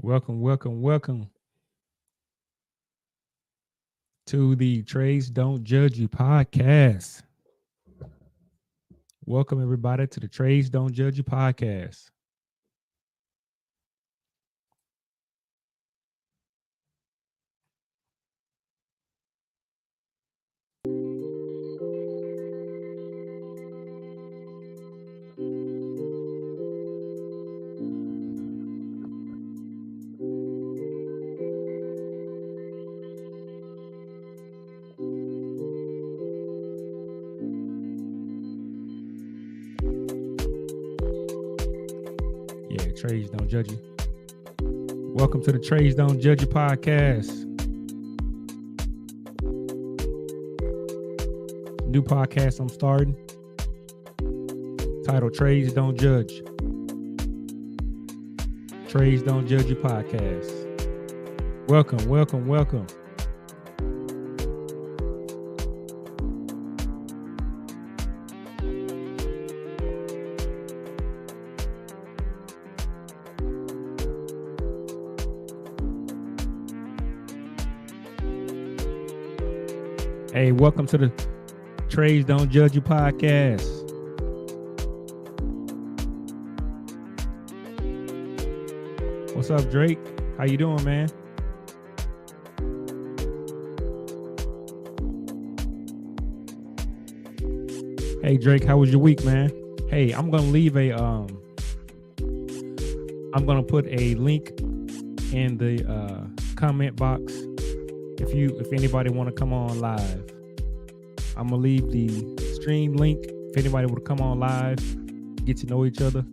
Welcome to the Trades Don't Judge You podcast. Welcome everybody to the Trades Don't Judge You podcast. Trades Don't Judge You. Welcome to the Trades Don't Judge You podcast. New podcast I'm starting. Titled Trades Don't Judge. Trades Don't Judge You podcast. Welcome. Hey, welcome to the Trades Don't Judge You podcast. What's up, Drake? How you doing, man? Hey, Drake, how was your week, man? Hey, I'm gonna leave I'm gonna put a link in the comment box if anybody want to come on live. I'm gonna leave the stream link if anybody would come on live, get to know each other.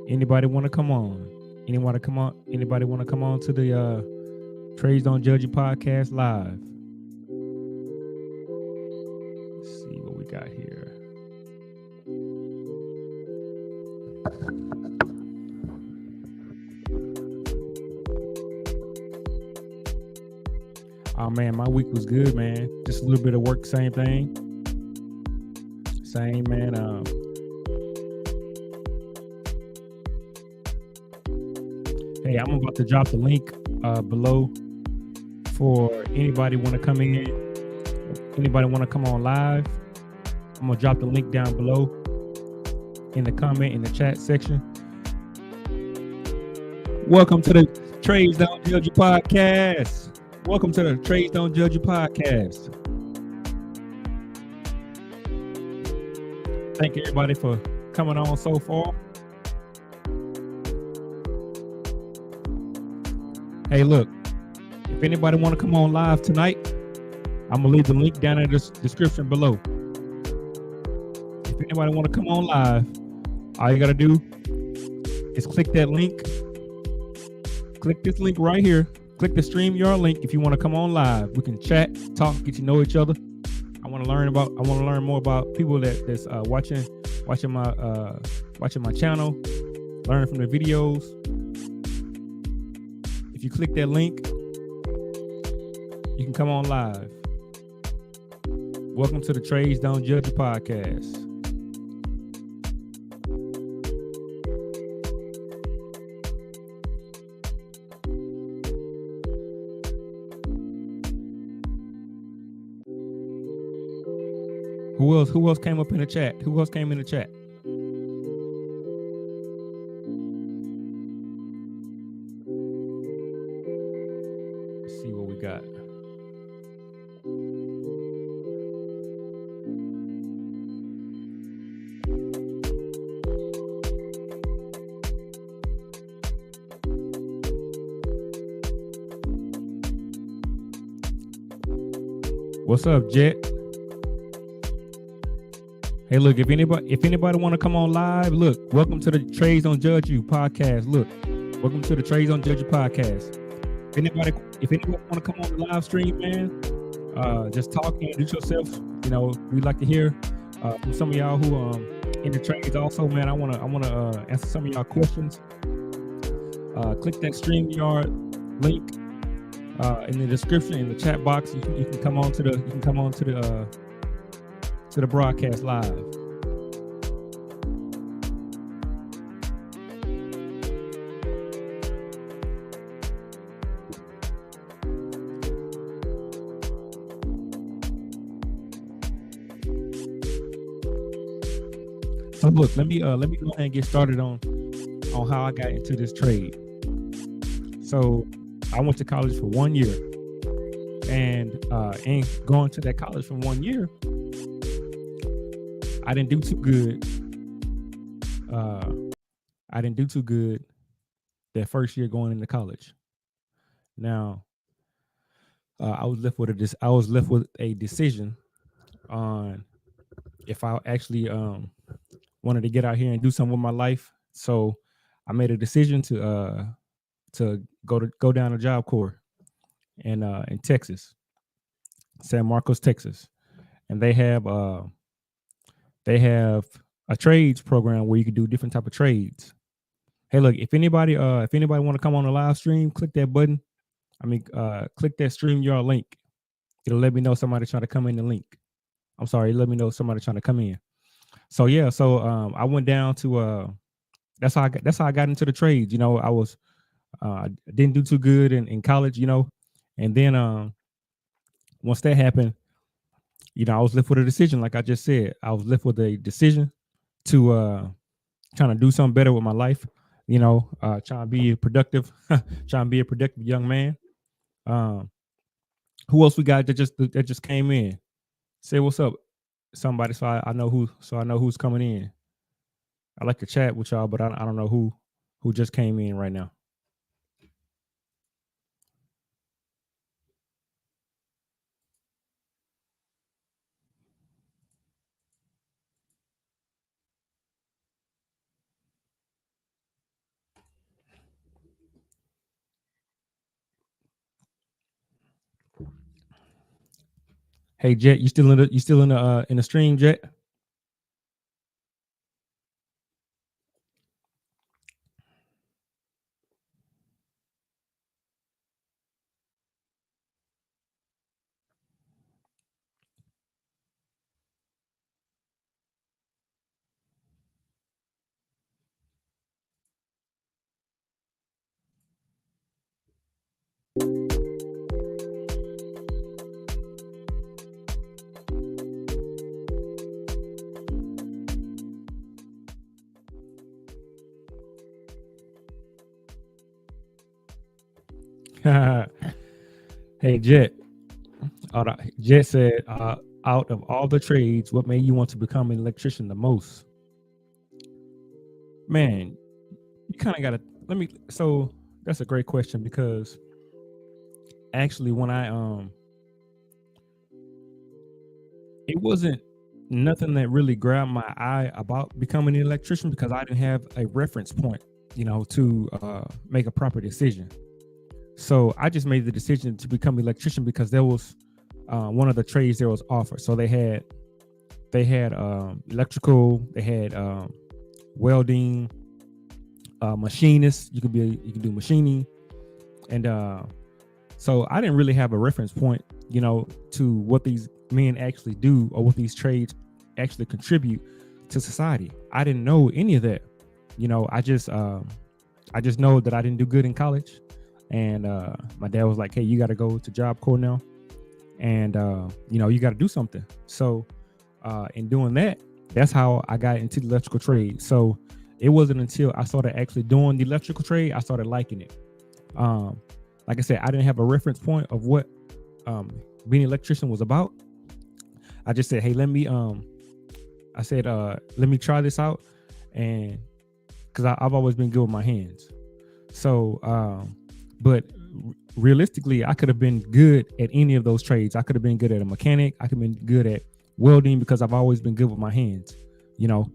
Anybody want to come on? Anybody want to come on to the Trades Don't Judge You podcast live? Let's see what we got here. Oh man, my week was good, man. Just a little bit of work, same thing. Same, man. Hey, I'm about to drop the link below for anybody want to come in. Anybody want to come on live? I'm gonna drop the link down below in the comment in the chat section. Welcome to the Trades Don't Judge You podcast. Welcome to the Trades Don't Judge You podcast. Thank everybody for coming on so far. Hey, look, if anybody want to come on live tonight, I'm going to leave the link down in the description below. If anybody want to come on live, all you got to do is click that link. Click this link right here. Click the StreamYard link if you want to come on live. We can chat, talk, get to know each other. I want to learn more about people that's watching my channel, learning from the videos. If you click that link, you can come on live. Welcome to the Trades Don't Judge You podcast. Who else came up in the chat? Who else came in the chat? What's up, Jet? Hey, look, if anybody want to come on live, look, welcome to the Trades Don't Judge You podcast. Look, welcome to the Trades Don't Judge You podcast. If anybody want to come on the live stream, man, just talk and introduce yourself. You know, we like to hear from some of y'all who in the trades also, man. I wanna answer some of y'all questions. Click that StreamYard link in the description, in the chat box. You can come on to the broadcast live. So look, let me go ahead and get started on how I got into this trade. So I went to college for 1 year, and going to that college for 1 year, I didn't do too good. I didn't do too good that first year going into college. Now, I was left with a decision on if I actually wanted to get out here and do something with my life. So I made a decision to go down to Job Corps in Texas, San Marcos, Texas, and they have a trades program where you can do different type of trades. Hey, look, if anybody want to come on the live stream, click that button. Click that StreamYard link. It'll let me know somebody trying to come in the link. I'm sorry, let me know somebody trying to come in. So yeah, I went down to that's how I got into the trades. You know, I was didn't do too good in college, you know, and then once that happened, you know, I was left with a decision. Like I just said, I was left with a decision to trying to do something better with my life. You know, trying to be productive, trying to be a productive young man. Who else we got that just came in? Say what's up, somebody, so I know who's coming in. I like to chat with y'all, but I don't know who just came in right now. Hey Jet, you still in the stream, Jet? Hey Jet. Jet said, out of all the trades, what made you want to become an electrician the most? Man, you kind of got to so that's a great question, because actually when it wasn't nothing that really grabbed my eye about becoming an electrician, because I didn't have a reference point, you know, to make a proper decision. So I just made the decision to become an electrician because there was one of the trades that was offered. So they had electrical, they had welding, machinist. You can do machining, and so I didn't really have a reference point, you know, to what these men actually do or what these trades actually contribute to society. I didn't know any of that. You know, I just know that I didn't do good in college, and my dad was like, "Hey, you got to go to Job Corps now, and you know, you got to do something." So in doing that, that's how I got into the electrical trade. So it wasn't until I started actually doing the electrical trade I started liking it. Like I said, I didn't have a reference point of what being an electrician was about. I just said, hey, let me try this out, and because I've always been good with my hands. So but realistically, I could have been good at any of those trades. I could have been good at a mechanic. I could have been good at welding, because I've always been good with my hands. You know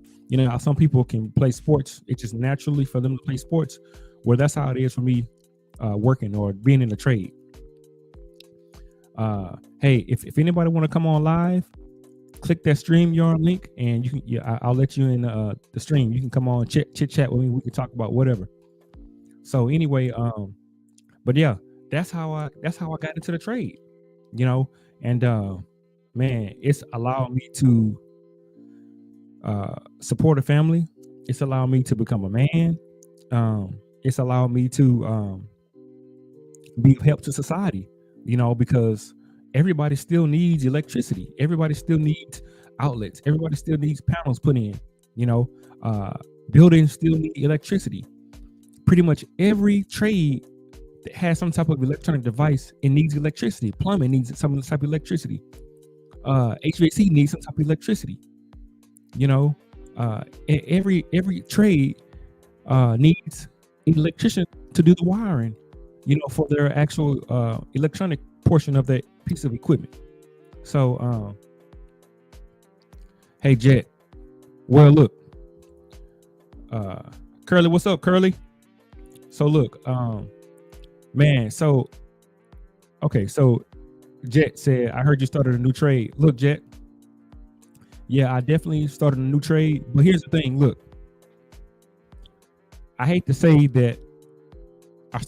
how some people can play sports. It's just naturally for them to play sports. Well, that's how it is for me working or being in the trade. Hey, if anybody want to come on live, click that StreamYard link, and you can. Yeah, I'll let you in the stream. You can come on, chit chat with me. We can talk about whatever. So anyway, but yeah, that's how I got into the trade. You know, and man, it's allowed me to support a family. It's allowed me to become a man. It's allowed me to be of help to society, you know, because everybody still needs electricity. Everybody still needs outlets. Everybody still needs panels put in, you know, buildings still need electricity. Pretty much every trade that has some type of electronic device, it needs electricity. Plumbing needs some type of electricity. HVAC needs some type of electricity. You know, every trade needs an electrician to do the wiring, you know, for their actual electronic portion of that piece of equipment. So, hey, Jet. Well, look, Curly, what's up, Curly? So look, man. So, okay. So, Jet said, I heard you started a new trade. Look, Jet. Yeah, I definitely started a new trade. But here's the thing. Look, I hate to say that I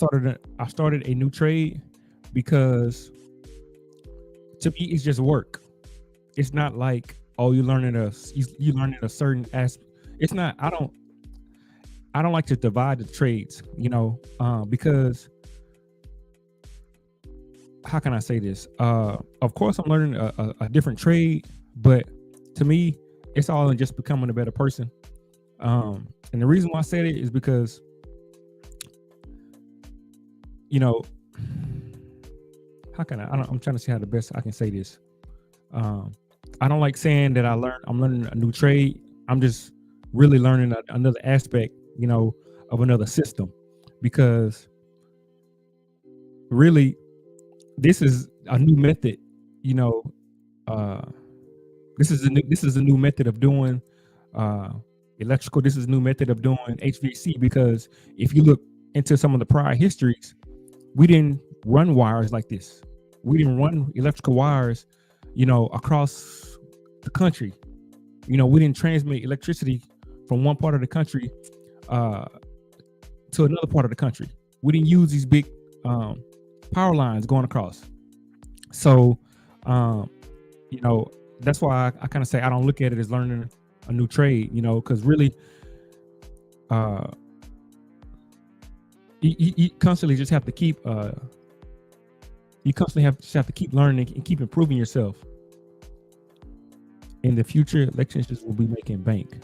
started a new trade because to me it's just work. It's not like, oh, you learning a certain aspect. It's not. I don't like to divide the trades, you know, because how can I say this? Of course, I'm learning a different trade, but to me, it's all in just becoming a better person. And the reason why I said it is because, you know, how can I'm trying to see how the best I can say this. I don't like saying that I'm learning a new trade. I'm just really learning another aspect, you know, of another system, because really this is a new method, you know, this is a new method of doing electrical. This is a new method of doing HVAC, because if you look into some of the prior histories, we didn't run wires like this. We didn't run electrical wires, you know, across the country. You know, we didn't transmit electricity from one part of the country to another part of the country. We didn't use these big power lines going across. So, you know, that's why I kind of say I don't look at it as learning a new trade, you know, because really, you constantly just have to keep, have to keep learning and keep improving yourself. In the future, electricians will be making bank.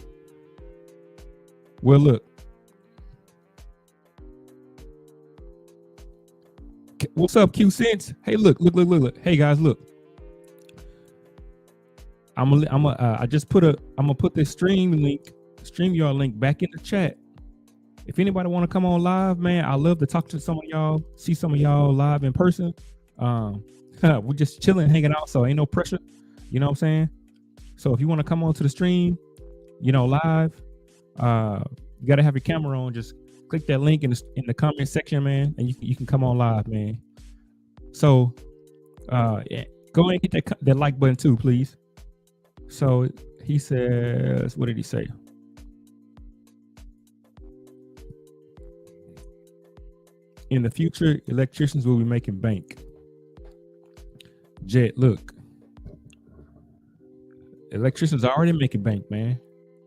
Well, look. What's up, Q Sense? Hey, look. Hey guys, look. I'm gonna put this StreamYard link back in the chat. If anybody want to come on live, man, I love to talk to some of y'all, see some of y'all live in person. We're just chilling, hanging out, so ain't no pressure. You know what I'm saying? So if you want to come on to the stream, you know, live, you gotta have your camera on. Just click that link in the comment section, man, and you can come on live, man. So yeah, go ahead and hit that like button too, please. So he says, what did he say? In the future, electricians will be making bank. Jet, look. Electricians are already making bank, man.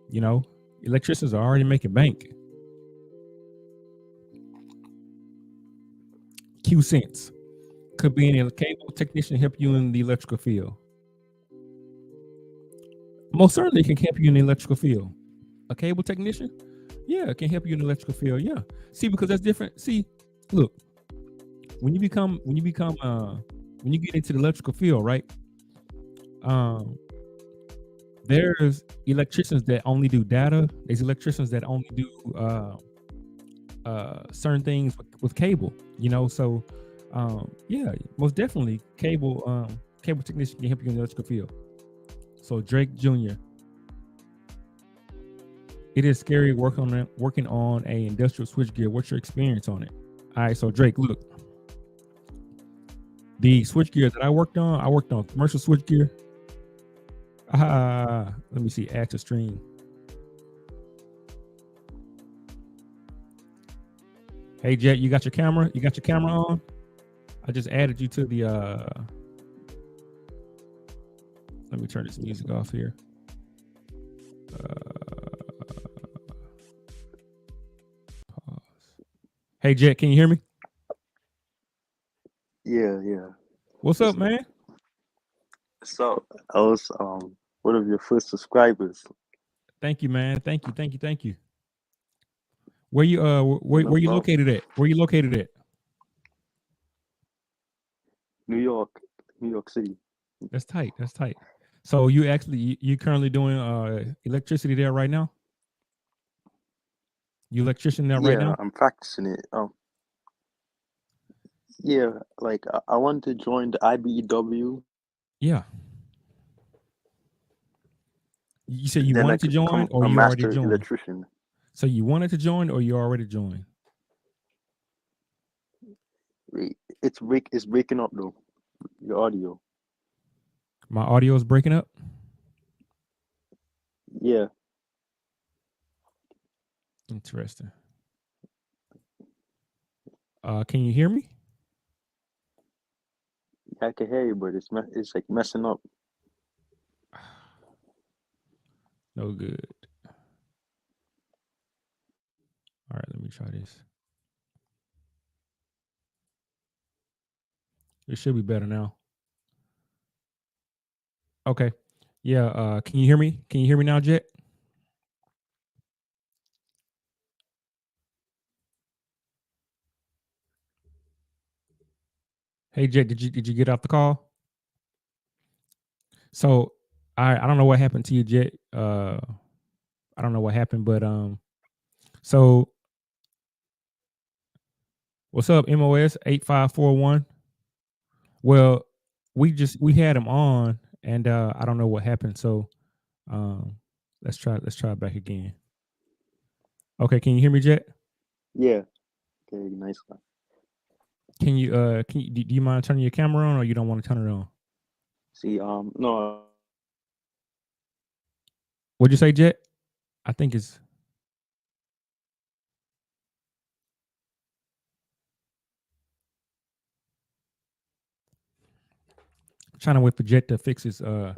You know, electricians are already making bank. Q Sense. Could be a cable technician help you in the electrical field. Most certainly can help you in the electrical field. A cable technician? Yeah, it can help you in the electrical field. Yeah. See, because that's different. See, look, when you get into the electrical field, right? There's electricians that only do data. There's electricians that only do certain things with cable, you know. So yeah, most definitely cable technician can help you in the electrical field. So Drake Jr. It is scary working on a industrial switchgear. What's your experience on it? All right, so Drake, look. The switchgear that I worked on commercial switchgear. Let me see. Add to stream. Hey Jet, you got your camera? You got your camera on? I just added you to the let me turn this music off here. Pause. Hey Jet, can you hear me? Yeah. What's up, man? So I was one of your first subscribers. Thank you, man. Thank you. Where you where No you problem. located at? Where you located at? New York City. That's tight. So you currently doing electricity there right now? You electrician there right Yeah, now? I'm practicing it. Yeah, like I want to join the IBEW. Yeah. You said you Then I wanted to could join become or a you already master joined? electrician. So you wanted to join or you already joined? Wait, it's breaking up though. Your audio. My audio is breaking up. Yeah, Interesting. Can you hear me? I can hear you, but it's like messing up. No good. All right, let me try this. It should be better now. Okay. Yeah, can you hear me? Can you hear me now, Jet? Hey Jet, did you get off the call? So I don't know what happened to you, Jet. I don't know what happened, but so what's up, MOS 8541? Well, we had him on and I don't know what happened. So let's try it back again. Okay, can you hear me, Jet? Yeah. Okay, nice one. Can you do you mind turning your camera on or you don't want to turn it on? See, no, What'd you say, Jet? I think it's trying to wait for Jet to fix his what'd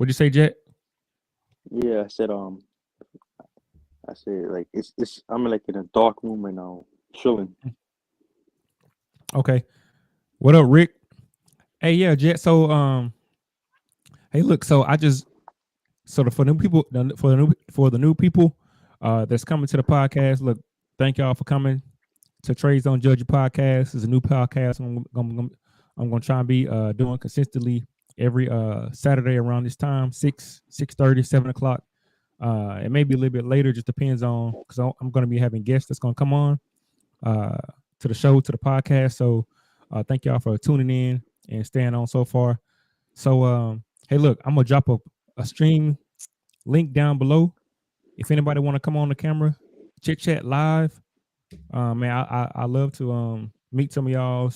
you say, Jet? yeah, I said like it's I'm like in a dark room right now, chilling. Okay. What up, Rick? Hey, yeah, Jet. So hey, look, so I just so for new people for the new people that's coming to the podcast, look, thank y'all for coming to Trades Don't Judge Your podcast. It's a new podcast I'm gonna try and be doing consistently every Saturday around this time, 6:30, 7 o'clock. It may be a little bit later, just depends on because I'm gonna be having guests that's gonna come on uh to the show, to the podcast. So thank y'all for tuning in and staying on so far. So hey, look, I'm gonna drop a stream link down below. If anybody want to come on the camera, chit chat live, man, I love to meet some of y'all,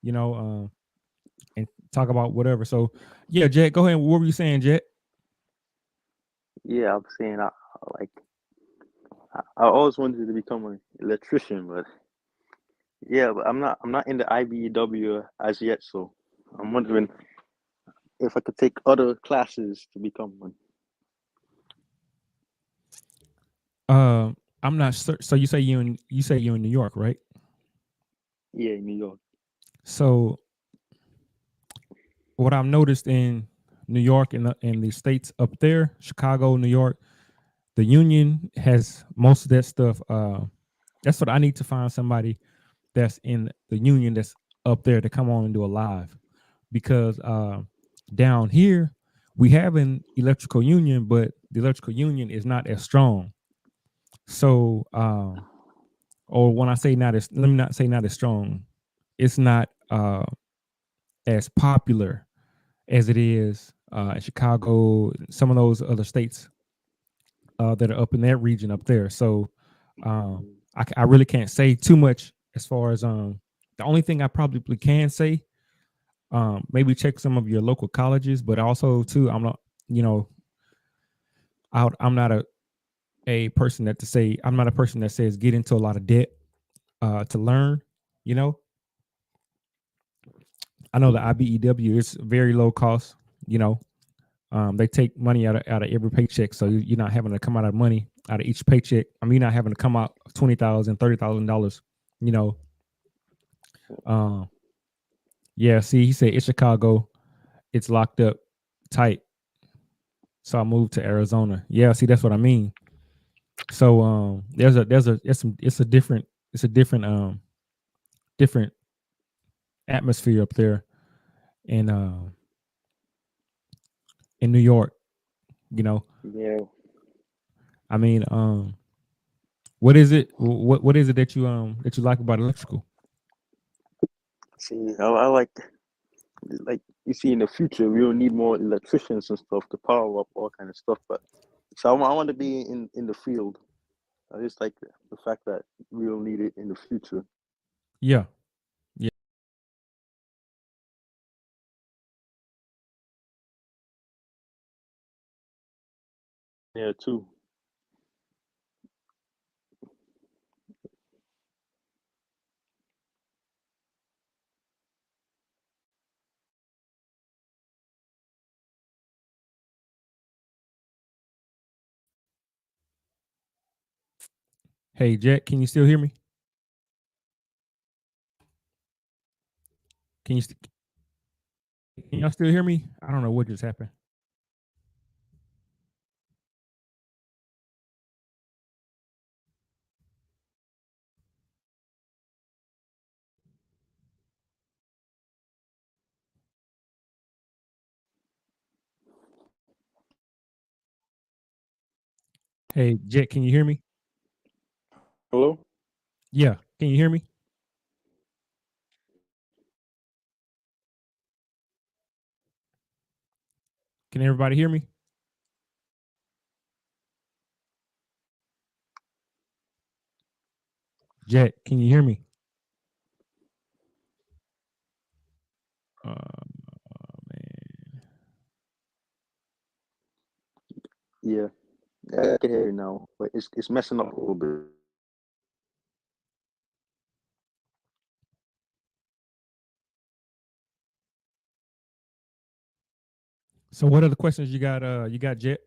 you know, and talk about whatever. So yeah, Jet, go ahead. What were you saying, Jet? Yeah, I'm saying like I always wanted to become an electrician, but yeah, but I'm not in the IBEW as yet, so I'm wondering if I could take other classes to become one. I'm not certain. So you say you're in New York, right? Yeah, in New York. So what I've noticed in New York and the states up there, Chicago, New York, the union has most of that stuff. That's what I need to find somebody that's in the union that's up there to come on and do a live because down here we have an electrical union, but the electrical union is not as strong. So, or when I say not as, let me not say not as strong, it's not as popular as it is in Chicago, some of those other states that are up in that region up there. So I really can't say too much as far as the only thing I probably can say maybe check some of your local colleges, but also too, I'm not, you know, I'm not a person that to say I'm not a person that says get into a lot of debt to learn. You know, I know the IBEW is very low cost. You know, they take money out of every paycheck, so you're not having to come out of money out of each paycheck. I mean, you're not having to come out $20,000, $30,000. You know, yeah. See, he said it's Chicago, it's locked up tight. So I moved to Arizona. Yeah, see, that's what I mean. So it's a different different atmosphere up there in New York. You know, Yeah. I mean, what is it? What is it that you like about electrical? See, I like you see in the future we'll need more electricians and stuff to power up all kind of stuff. But so I want to be in the field. I just like the fact that we'll need it in the future. Yeah, yeah. Yeah, too. Hey, Jack, can you still hear me? Can you can y'all still hear me? I don't know what just happened. Hey, Jack, can you hear me? Hello. Yeah, can you hear me? Can everybody hear me? Jack, can you hear me? Man. Yeah, I can hear you now, but it's messing up a little bit. So what other questions you got, Jet?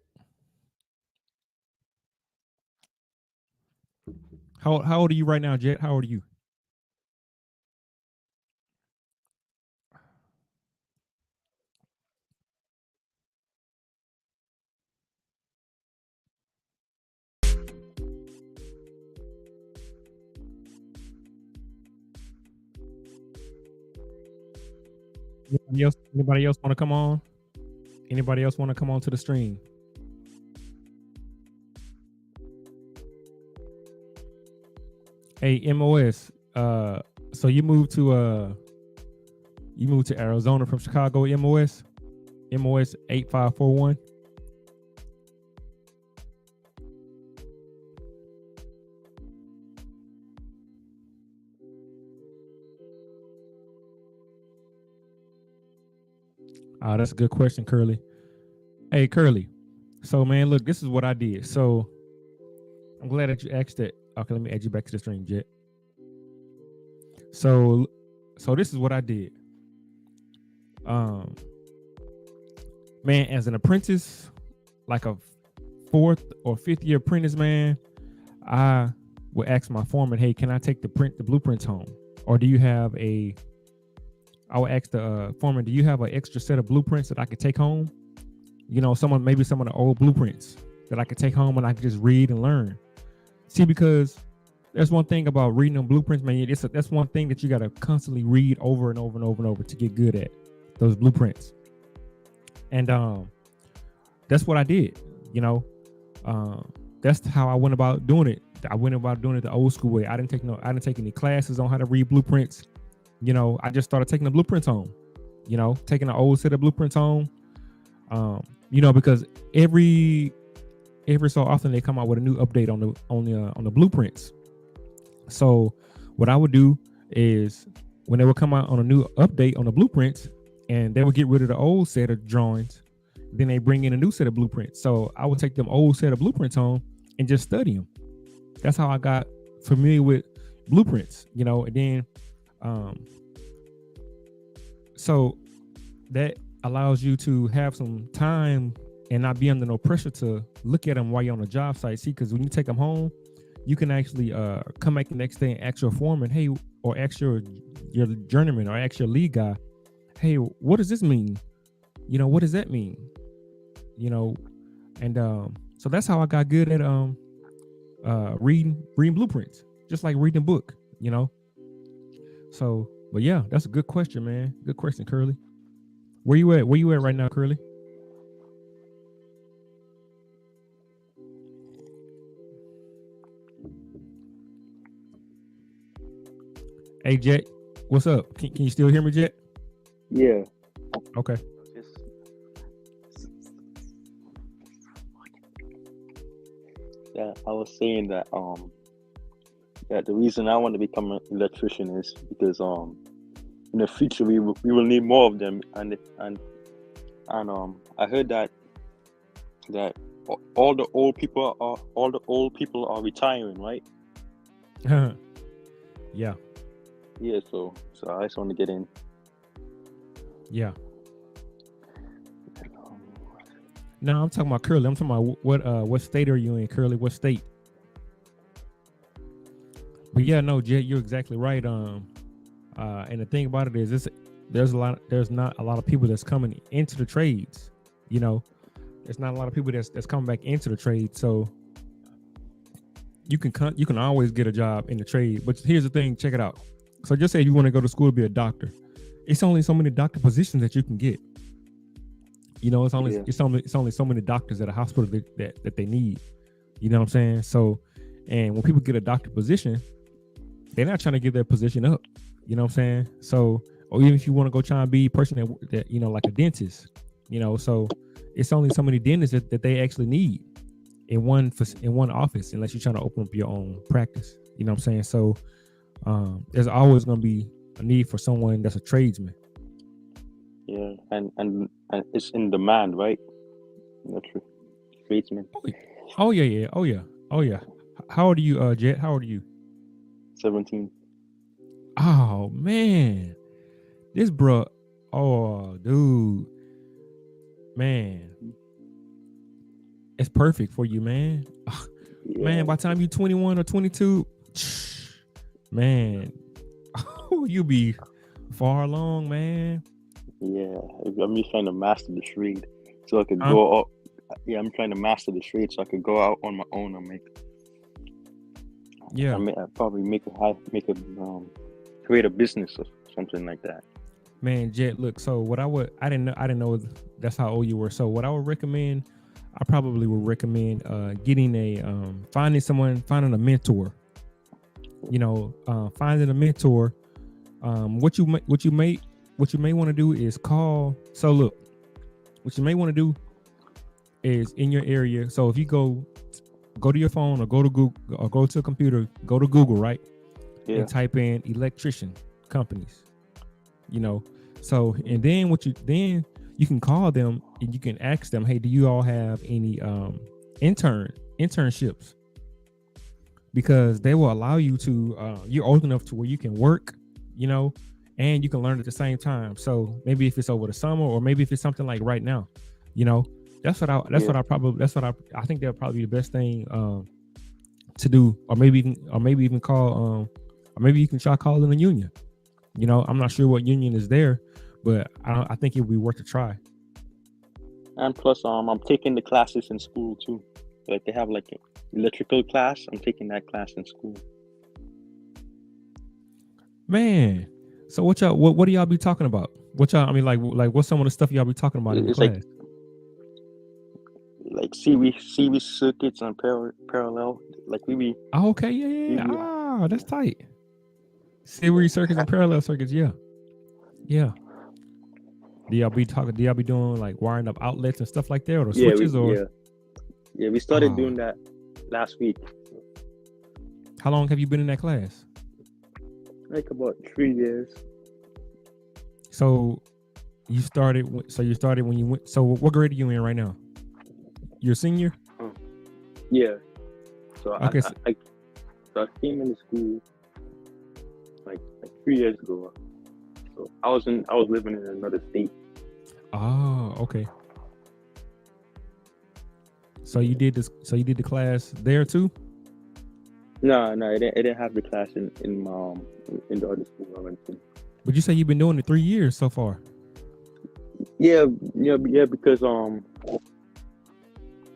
How old are you right now, Jet? How old are you? Anybody else want to come on? Anybody else want to come on to the stream? Hey, MOS. So you moved to Arizona from Chicago, MOS? MOS 8541. That's a good question, Curly. Hey, Curly. So, man, look, this is what I did. So, I'm glad that you asked that. Okay, let me add you back to the stream, Jet. So this is what I did. Man, as an apprentice, like a fourth or fifth year apprentice, man, I would ask my foreman, "Hey, can I take the blueprints home? Or do you have a?" I would ask the foreman, "Do you have an extra set of blueprints that I could take home? You know, maybe some of the old blueprints that I could take home and I could just read and learn." See, because there's one thing about reading them blueprints, man. That's one thing that you got to constantly read over and over and over and over to get good at those blueprints. And that's what I did. You know, that's how I went about doing it. I went about doing it the old school way. I didn't take any classes on how to read blueprints. You know, I just started taking the blueprints home. You know, taking the old set of blueprints home. You know, because every so often they come out with a new update on the blueprints. So what I would do is when they would come out on a new update on the blueprints, and they would get rid of the old set of drawings. Then they bring in a new set of blueprints. So I would take them old set of blueprints home and just study them. That's how I got familiar with blueprints, and then so that allows you to have some time and not be under no pressure to look at them while you're on the job site. See, because when you take them home, you can actually come back the next day and ask your foreman, hey, or ask your journeyman, or ask your lead guy, hey, what does this mean? What does that mean? And so that's how I got good at reading blueprints, just like reading a book, So, but yeah, that's a good question, man. Good question, Curly. Where you at right now, Curly? Hey, Jet, what's up? Can you still hear me, Jet? Yeah. Okay. Yeah, I was saying that that the reason I want to become an electrician is because in the future we will need more of them, and I heard that all the old people are retiring, right? Yeah. Yeah, so I just want to get in. Yeah. No, I'm talking about Curly. I'm talking about what state are you in, Curly? What state? But yeah, no, Jet, you're exactly right. And the thing about it is, there's not a lot of people that's coming into the trades. There's not a lot of people that's coming back into the trade. So you can always get a job in the trade. But here's the thing, check it out. So just say you want to go to school to be a doctor. It's only so many doctor positions that you can get. It's only so many doctors at a hospital that they need. You know what I'm saying? So, and when people get a doctor position, they're not trying to give their position up. You know what I'm saying? So, or even if you want to go try and be a person that like a dentist, so it's only so many dentists that they actually need in one office, unless you're trying to open up your own practice. You know what I'm saying? So, there's always going to be a need for someone that's a tradesman. Yeah, and it's in demand, right? That's true. Tradesman. Oh yeah. How old are you, Jet? How old are you? 17. Oh man, this bro. Oh dude, man, it's perfect for you, man. Yeah. Man, by the time you 21 or 22, man, you be far along, man. Yeah, I'm just trying to master the trade so I could go out. Yeah, I'm trying to master the trade so I could go out on my own and create a business or something like that. Man, Jet, look. So I didn't know that's how old you were. So what I would recommend, I probably would recommend getting finding a mentor. Finding a mentor. What you may want to do is call. So look, what you may want to do is in your area. So if you go to your phone or go to Google or go to a computer, go to Google, right? Yeah. And type in electrician companies. So and then you can call them and you can ask them, hey, do you all have any internships? Because they will allow you to you're old enough to where you can work, and you can learn at the same time. So maybe if it's over the summer, or maybe if it's something like right now, that's what I think that'll probably be the best thing to do, or maybe even call or maybe you can try calling a union. I'm not sure what union is there, but I think it would be worth a try. And plus, I'm taking the classes in school too. Like they have like an electrical class. I'm taking that class in school. Man, so what do y'all be talking about? What's some of the stuff y'all be talking about in the class? Like series circuits and parallel. Like we be. Oh, okay, yeah. That's tight. Series circuits and parallel circuits, yeah. Do y'all be doing like wiring up outlets and stuff like that, or switches, Yeah, we started doing that last week. How long have you been in that class? Like about 3 years. So You started when you went. So what grade are you in right now? You're a senior? Yeah. So Okay. I came into school like 3 years ago. So I was living in another state. Oh, okay. So you did this. So you did the class there too? No, it didn't have the class in the other school I went to. But you say you've been doing it 3 years so far. Yeah, because I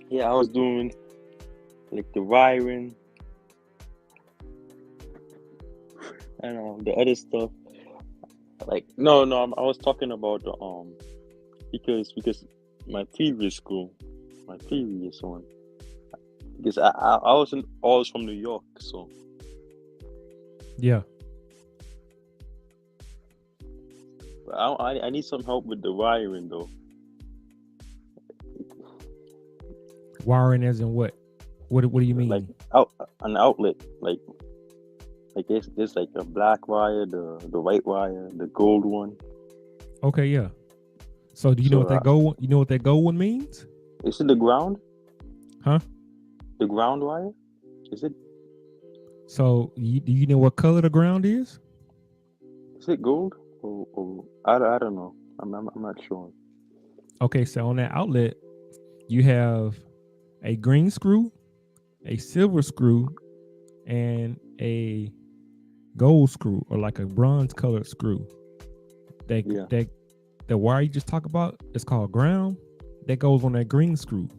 was doing like the wiring and the other stuff. Like no, I was talking about the because my previous one, because I wasn't always from New York, so Yeah. but I need some help with the wiring though. Wiring as in what? What do you mean? Like an outlet, like there's like a black wire, the white wire, the gold one. Okay, yeah. So do you know what that gold? You know what that gold one means? Is it the ground? Huh? The ground wire? Is it? So do you know what color the ground is? Is it gold? Or I don't know. I'm not sure. Okay, so on that outlet, you have a green screw, a silver screw, and a gold screw, or like a bronze colored screw. The wire you just talked about is called ground. That goes on that green screw.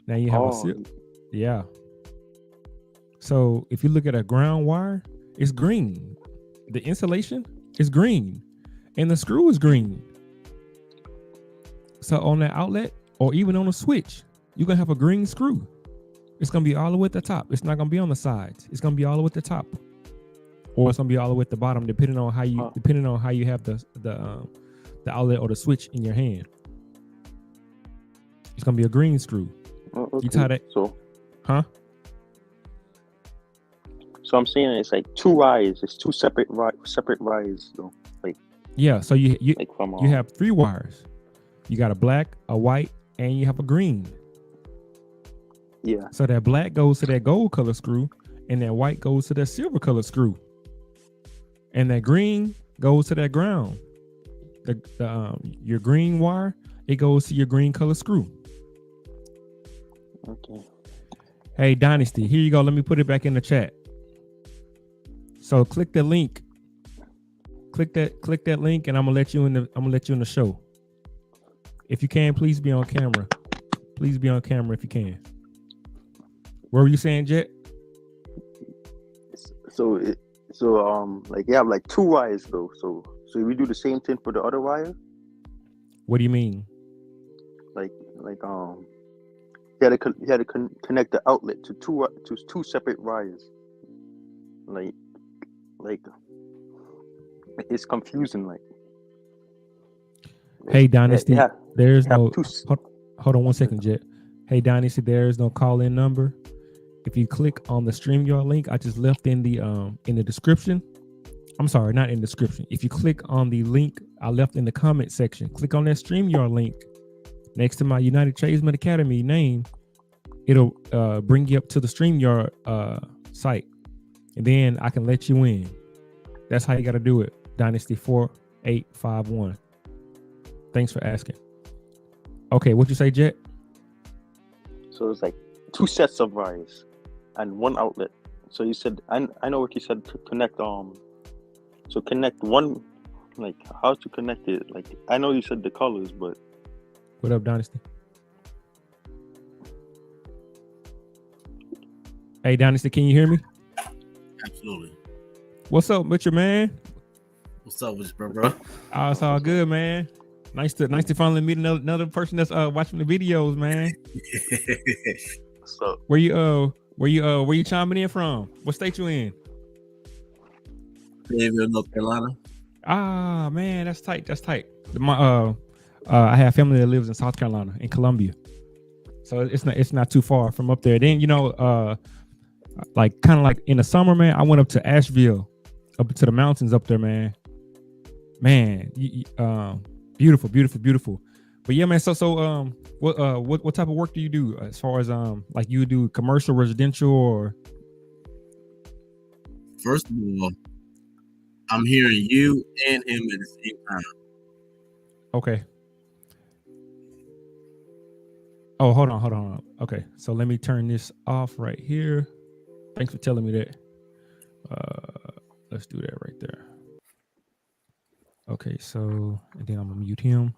Now you have yeah. So if you look at a ground wire, it's green. The insulation is green, and the screw is green. So on that outlet, or even on a switch, you're gonna have a green screw. It's gonna be all the way at the top. It's not gonna be on the sides. It's gonna be all the way at the top, or it's gonna be all the way at the bottom, depending on how you have the outlet or the switch in your hand. It's gonna be a green screw. Oh, okay. You tie that. So, huh? So I'm saying it's like two wires. It's two separate wires, though. Like yeah. So you like you have 3 wires. You got a black, a white, and you have a green. Yeah. So that black goes to that gold color screw, and that white goes to that silver color screw, and that green goes to that ground. Your green wire, it goes to your green color screw. Okay. Hey Dynasty, here you go. Let me put it back in the chat. So click the link. Click that link, and I'm gonna let you in the show. If you can, please be on camera. Please be on camera if you can. What were you saying, Jet? So like you have like 2 wires though. So we do the same thing for the other wire. What do you mean? Like you had to connect the outlet to two separate wires. Like it's confusing. Like hey Dynasty, there's no. Hold on 1 second, Jet. Hey Dynasty, there's no call-in number. If you click on the StreamYard link I just left in the description. I'm sorry, not in the description. If you click on the link I left in the comment section, click on that StreamYard link next to my United Tradesman Academy name. It'll bring you up to the StreamYard site, and then I can let you in. That's how you got to do it. Dynasty 4851. Thanks for asking. Okay, what you say, Jet? So it's like 2 sets of wires and 1 outlet. So you said I know what you said to connect so connect one, like how to connect it. Like I know you said the colors, but what up, Dynasty? Hey Dynasty, can you hear me? Absolutely. What's up with you, man? What's up with you, bro? Oh, it's all good, man. Nice to finally meet another person that's watching the videos, man. What's up? Where you chiming in from? What state you in? Fayetteville, North Carolina. Ah, man, that's tight. I have family that lives in South Carolina, in Columbia, so it's not too far from up there. Then like kind of like in the summer, man, I went up to Asheville, up to the mountains up there, man. Man, beautiful, beautiful, beautiful. But yeah, man. So what type of work do you do as far as like you do commercial, residential, or? First of all, I'm hearing you and him at the same time. Okay. Oh, hold on. Okay, so let me turn this off right here. Thanks for telling me that. Let's do that right there. Okay, so and then I'm gonna mute him.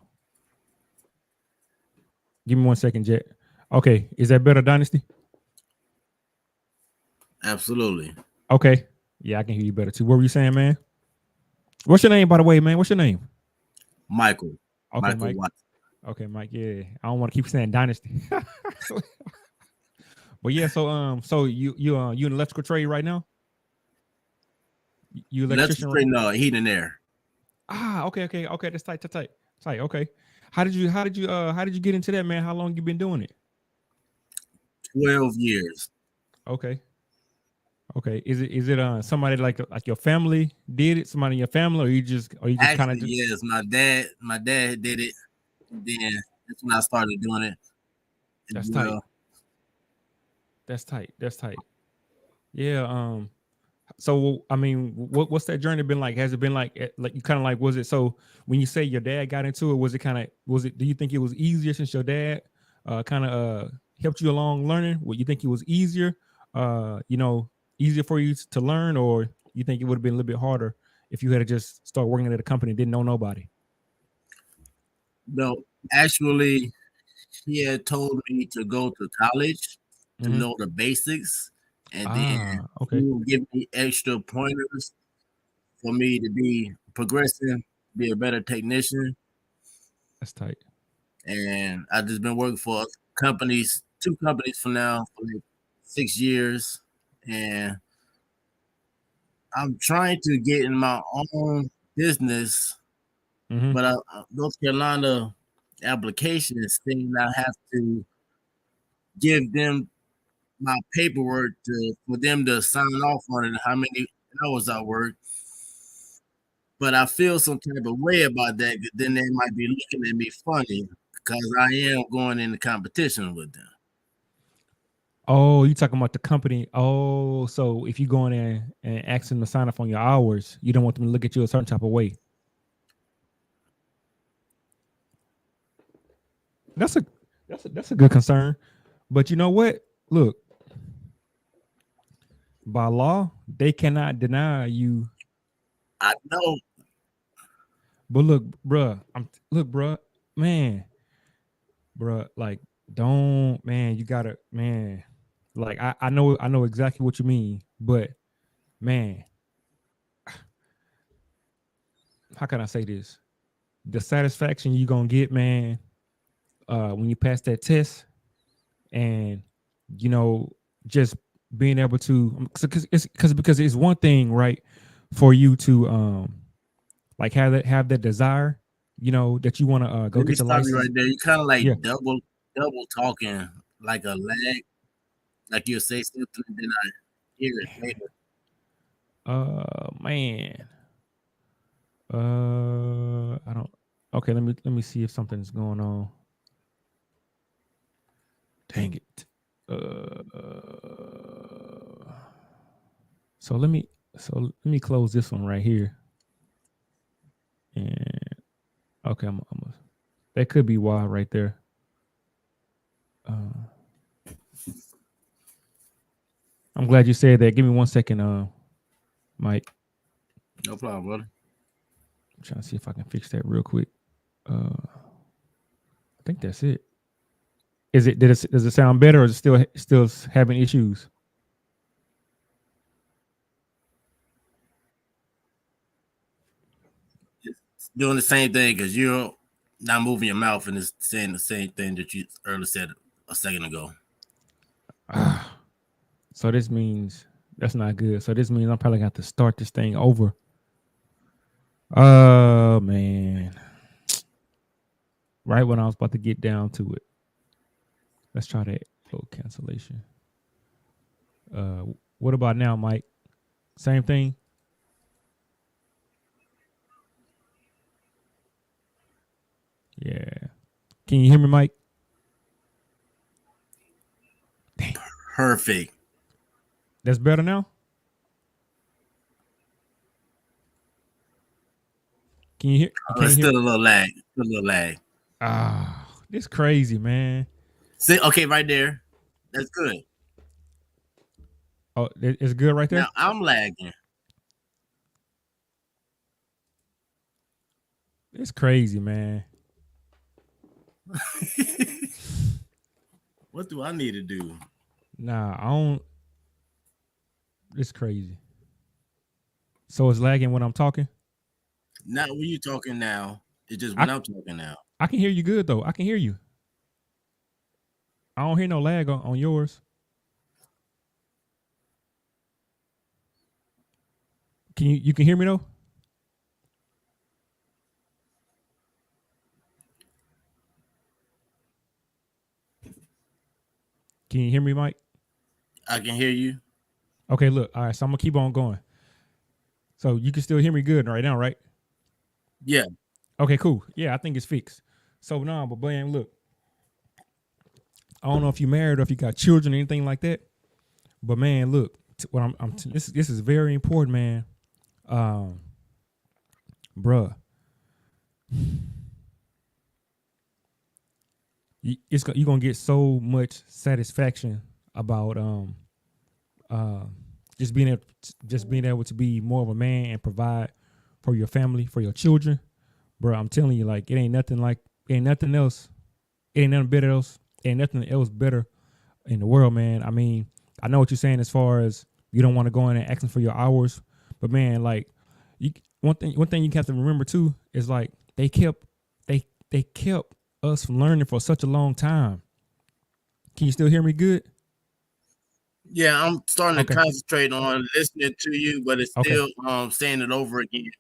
Give me 1 second, Jet. Okay, is that better, Dynasty? Absolutely. Okay. Yeah, I can hear you better too. What were you saying, man? What's your name, by the way, man? What's your name? Michael. Okay, Michael Mike. Watson. Okay, Mike. Yeah, I don't want to keep saying Dynasty. But yeah, so you in electrical trade right now? You electrician? Electrical, no, heat and air. Okay. That's tight. Okay. How did you get into that, man? How long you been doing it? 12 years. Okay. Is it somebody like your family did it? Somebody in your family, or you just kind of? Yes, my dad did it. Then that's when I started doing it. That's tight. That's tight. Yeah. So I mean, what's that journey been like? Has it been like you kind of like, was it, so when you say your dad got into it, do you think it was easier since your dad kind of helped you along learning? What you think it was easier, easier for you to learn, or you think it would have been a little bit harder if you had to just start working at a company and didn't know nobody? No, actually, he had told me to go to college to know the basics, and then Okay. he would give me extra pointers for me to be progressing, be a better technician. That's tight. And I've just been working for two companies for now for like 6 years, and I'm trying to get in my own business, but North Carolina application is saying I have to give them my paperwork for them to sign off on it, how many hours I work. But I feel some type of way about that. Then they might be looking at me funny because I am going into competition with them. Oh, you talking about the company? Oh, so if you go in there and ask them to sign up on your hours, you don't want them to look at you a certain type of way. That's a good concern. But you know what? Look, by law, they cannot deny you. I know. But look, bruh, like, don't, man, you gotta, man, like, I know exactly what you mean, but man, how can I say this? The satisfaction you gonna get, man, when you pass that test, and just being able to, because it's one thing, right, for you to like have that desire, that you want to go get your license. Right there. You kind of like double talking, like a lag, like you'll say something and then I hear it later. Man. I don't. Okay, let me see if something's going on. Dang it. So let me close this one right here. And okay, that could be why right there. I'm glad you said that. Give me 1 second, Mike. No problem, brother. I'm trying to see if I can fix that real quick. I think that's it. Does it sound better, or is it still having issues? It's doing the same thing because you're not moving your mouth and it's saying the same thing that you earlier said a second ago. So this means that's not good. So this means I'm probably gonna have to start this thing over. Oh man. Right when I was about to get down to it. Let's try that little cancellation. What about now, Mike? Same thing? Yeah. Can you hear me, Mike? Perfect. That's better now? Can you hear? You can't It's hear? still a little lag. Still a little lag. Ah, this crazy, man. See, okay, right there. That's good. Oh, it's good right there? Now I'm lagging. It's crazy, man. What do I need to do? Nah, I don't. It's crazy. So it's lagging when I'm talking? Not when you talking now. It's just when I'm talking now. I can hear you good, though. I can hear you. I don't hear no lag on yours. You can hear me, though? Can you hear me, Mike? I can hear you. Okay, look. All right, so I'm going to keep on going. So you can still hear me good right now, right? Yeah. Okay, cool. Yeah, I think it's fixed. So, nah, but man, look. I don't know if you're married or if you got children or anything like that. But, man, look. What this is very important, man. Bruh. You're going to get so much satisfaction about just being able to be more of a man and provide for your family, for your children. Bro, I'm telling you, like, ain't nothing else, ain't nothing else better in the world, man. I mean, I know what you're saying as far as you don't want to go in and asking for your hours, but man, like, one thing you have to remember too is like they kept us from learning for such a long time. Can you still hear me good? Yeah, I'm starting to Okay. concentrate on listening to you, but it's still saying it over again.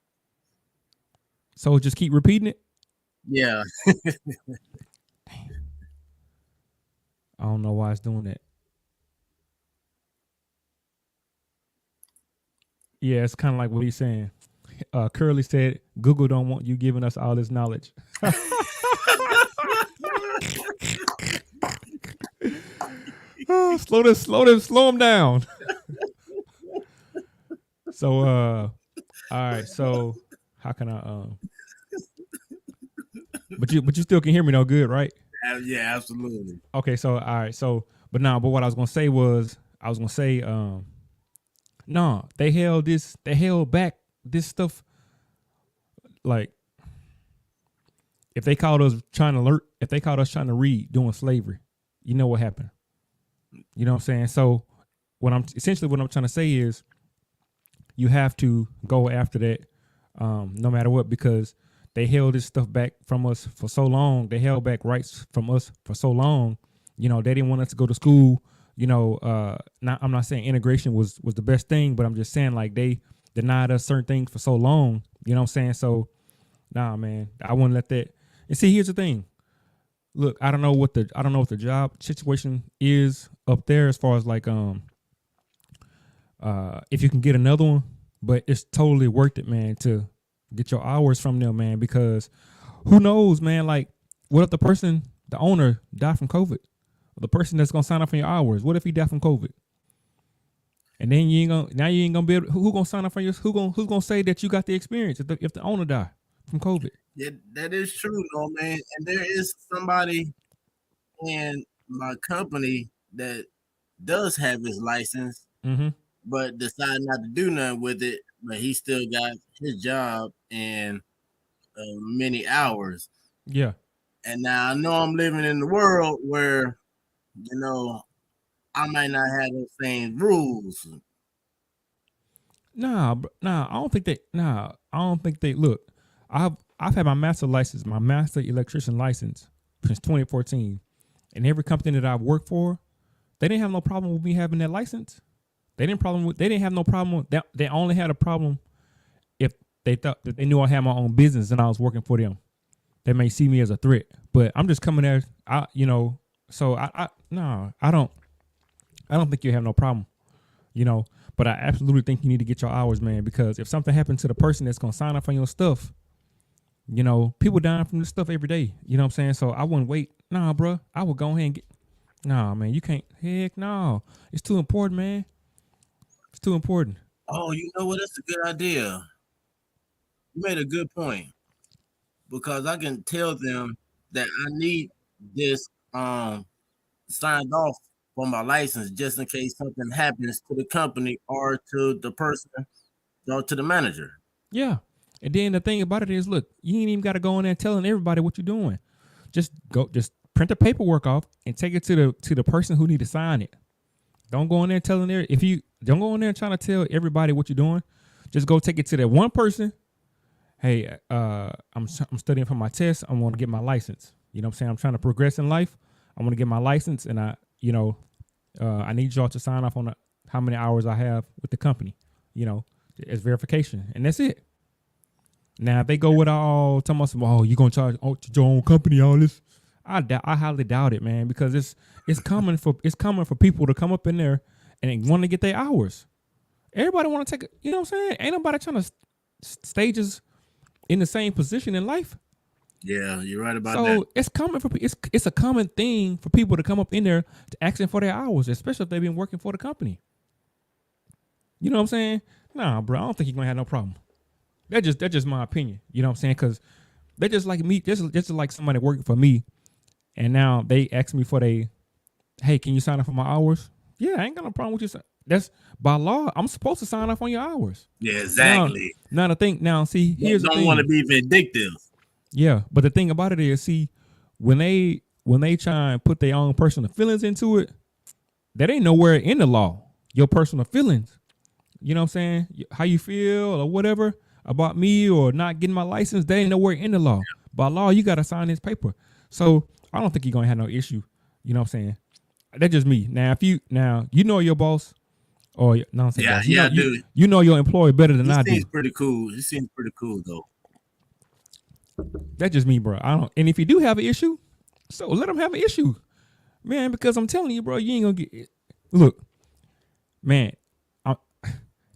So just keep repeating it? Yeah. I don't know why it's doing that. Yeah, it's kind of like what he's saying. Curly said, Google don't want you giving us all this knowledge. Oh, slow him down. So, all right. So, how can I? But you still can hear me though, good, right? Yeah, absolutely. Okay. So, all right. So, but what I was gonna say was, no, they held back this stuff. Like, if they caught us trying to read during slavery, you know what happened? You know what I'm saying? So what I'm trying to say is you have to go after that no matter what, because they held this stuff back from us for so long. They held back rights from us for so long. You know, they didn't want us to go to school. You know, I'm not saying integration was the best thing, but I'm just saying like they denied us certain things for so long. You know what I'm saying? So, nah, man, I wouldn't let that. And see, here's the thing. Look, I don't know what the job situation is up there as far as like if you can get another one, but it's totally worth it, man, to get your hours from them, man, because who knows, man, like what if the owner died from COVID? Or the person that's gonna sign up for your hours, what if he died from COVID? And then you ain't gonna be able, who gonna sign up for yours? Who's gonna say that you got the experience if the owner died from COVID? Yeah, that is true, though, man. And there is somebody in my company that does have his license, but decided not to do nothing with it. But he still got his job and many hours. Yeah. And now I know I'm living in the world where, you know, I might not have those same rules. Nah, I don't think they look. I've had my master electrician license since 2014, and every company that I've worked for, they didn't have no problem with me having that license. They didn't have no problem. They only had a problem if they thought that they knew I had my own business and I was working for them. They may see me as a threat, but I'm just coming there. So I don't think you have no problem. You know, but I absolutely think you need to get your hours, man, because if something happened to the person that's gonna sign up on your stuff, You know, people dying from this stuff every day. You know what I'm saying? So I wouldn't wait. Nah, bro. I would go ahead and get. Nah, man. You can't. Heck no. It's too important, man. It's too important. Oh, you know what? That's a good idea. You made a good point because I can tell them that I need this signed off for my license just in case something happens to the company or to the person or to the manager. Yeah. And then the thing about it is, look, you ain't even got to go in there telling everybody what you're doing. Just print the paperwork off and take it to the person who need to sign it. Don't go in there telling there if you don't go in there trying to tell everybody what you're doing. Just go take it to that one person. Hey, I'm studying for my test. I want to get my license. You know what I'm saying? I'm trying to progress in life. I want to get my license, and I need y'all to sign off on how many hours I have with the company. You know, as verification, and that's it. Now, if they go with all talking about some, you gonna charge your own company all this, I highly doubt it, man, because it's coming for people to come up in there and want to get their hours. Everybody want to take, you know what I'm saying? Ain't nobody trying to stages in the same position in life. Yeah, you're right about So that. it's coming for it's a common thing for people to come up in there to asking for their hours, especially if they've been working for the company. You know what I'm saying? Nah, bro, I don't think you're gonna have no problem. That's just my opinion. You know what I'm saying? Because they're just like me, just like somebody working for me, and now they ask me for hey, can you sign up for my hours? Yeah, I ain't got no problem with you. That's by law. I'm supposed to sign up on your hours. Yeah, exactly. Now the thing. Now see, here's the thing. Don't want to be vindictive. Yeah, but the thing about it is, see, when they try and put their own personal feelings into it, that ain't nowhere in the law. Your personal feelings. You know what I'm saying? How you feel or whatever about me or not getting my license, that ain't nowhere in the law. By law, you got to sign this paper. So I don't think you're going to have no issue. You know what I'm saying? That's just me. Now, if you know your boss or no, I'm saying boss. You know your employee better than I do. He seems pretty cool. He seems pretty cool, though. That's just me, bro. I don't. And if you do have an issue, so let them have an issue, man. Because I'm telling you, bro, you ain't gonna get it. Look, man,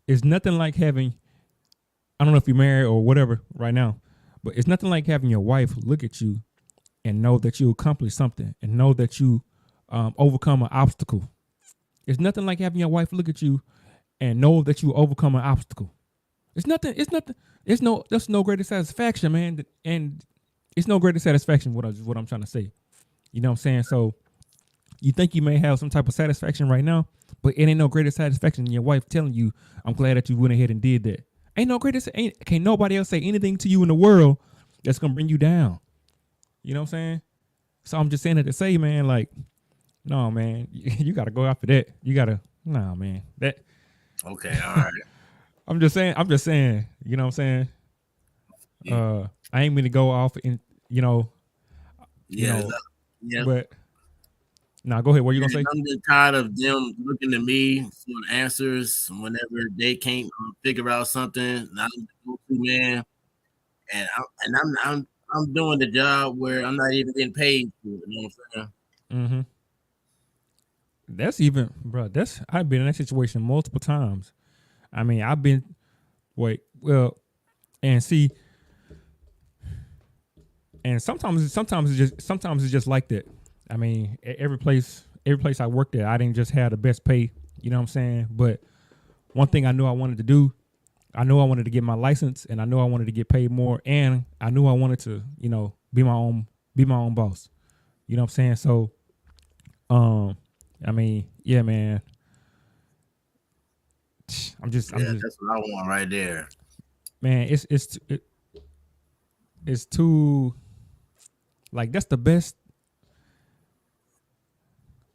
it's nothing like having. I don't know if you're married or whatever right now, but it's nothing like having your wife look at you and know that you accomplished something and know that you overcome an obstacle. It's nothing like having your wife look at you and know that you overcome an obstacle. It's nothing. That's no greater satisfaction, man. And it's no greater satisfaction. What I'm trying to say. You know what I'm saying? So you think you may have some type of satisfaction right now, but it ain't no greater satisfaction than your wife telling you, "I'm glad that you went ahead and did that." Ain't no greater. Can't nobody else say anything to you in the world that's gonna bring you down. You know what I'm saying? So I'm just saying it to say, man, like, no, man, you gotta go after that. You gotta, no, man, that. Okay, all right. I'm just saying, you know what I'm saying? Yeah. I ain't mean to go off in, but nah, go ahead. What you gonna say? I'm just tired of them looking to me for answers whenever they can't figure out something. I'm the go-to man, and I'm doing the job where I'm not even getting paid for it. You know what I'm saying? Mm-hmm. That's even, bro. I've been in that situation multiple times. I mean, and see, and sometimes it's just like that. I mean, every place I worked at, I didn't just have the best pay. You know what I'm saying? But one thing I knew I wanted to do, I knew I wanted to get my license, and I knew I wanted to get paid more, and I knew I wanted to, be my own boss. You know what I'm saying? So, I mean, yeah, man. That's what I want right there. Man, it's too, like, that's the best.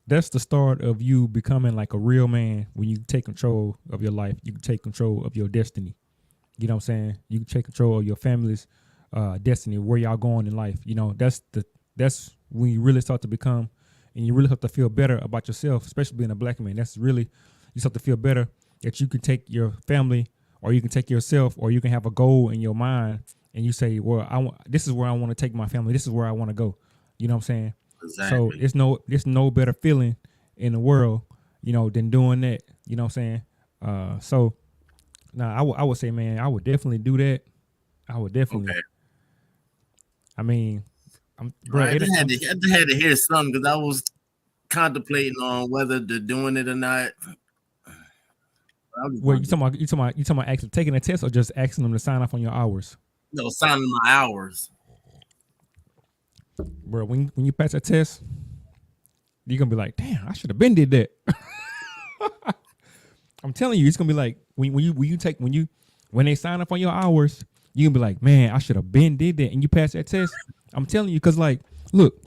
That's the start of you becoming like a real man when you take control of your life. You can take control of your destiny. You know what I'm saying? You can take control of your family's destiny, where y'all going in life. You know, that's when you really start to become, and you really have to feel better about yourself, especially being a black man. That's really, you start to feel better that you can take your family, or you can take yourself, or you can have a goal in your mind, and you say, well, this is where I want to take my family. This is where I want to go. You know what I'm saying? Exactly. So it's no better feeling in the world, than doing that. You know what I'm saying? I would say, man, I would definitely do that. I would definitely. I mean, bro, Right, I had to hear something because I was contemplating on whether they're doing it or not. I was Well, you talking about actually taking a test or just asking them to sign off on your hours, signing my hours. bro? When you pass that test, you're gonna be like, damn, I should have been did that. I'm telling you, it's gonna be like when they sign up on your hours, you gonna be like, man, I should have been did that, and you pass that test. I'm telling you, cause like, look,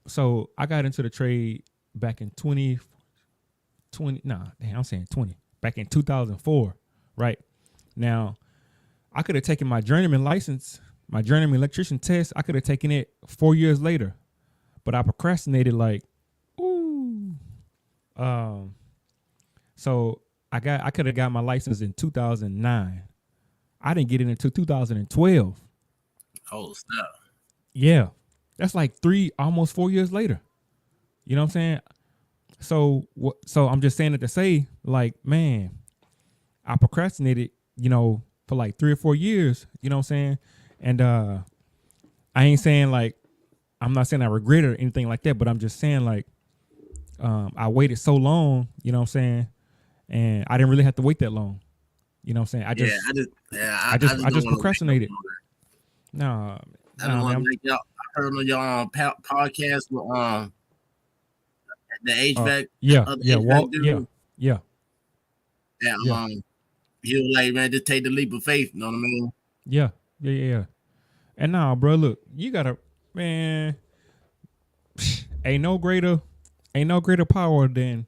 so I got into the trade back in 2020. I'm saying 20. Back in 2004, right? Now, I could have taken my journeyman license, my journeyman electrician test. I could have taken it 4 years later, but I procrastinated like, ooh. So I could have got my license in 2009. I didn't get it until 2012. Oh snap! Yeah, that's like almost 4 years later. You know what I'm saying? So I'm just saying it to say, like, man, I procrastinated, for like 3 or 4 years. You know what I'm saying? And I ain't saying like, I'm not saying I regret it or anything like that, but I'm just saying like, I waited so long. You know what I'm saying? And I didn't really have to wait that long. You know what I'm saying? I just procrastinated. No, I don't want man. to make y'all. I heard on y'all podcast with the HVAC. Walt, dude. yeah. And he was like, man, just take the leap of faith. You know what I mean? Yeah. And now, bro, look, you gotta, man. Ain't no greater power than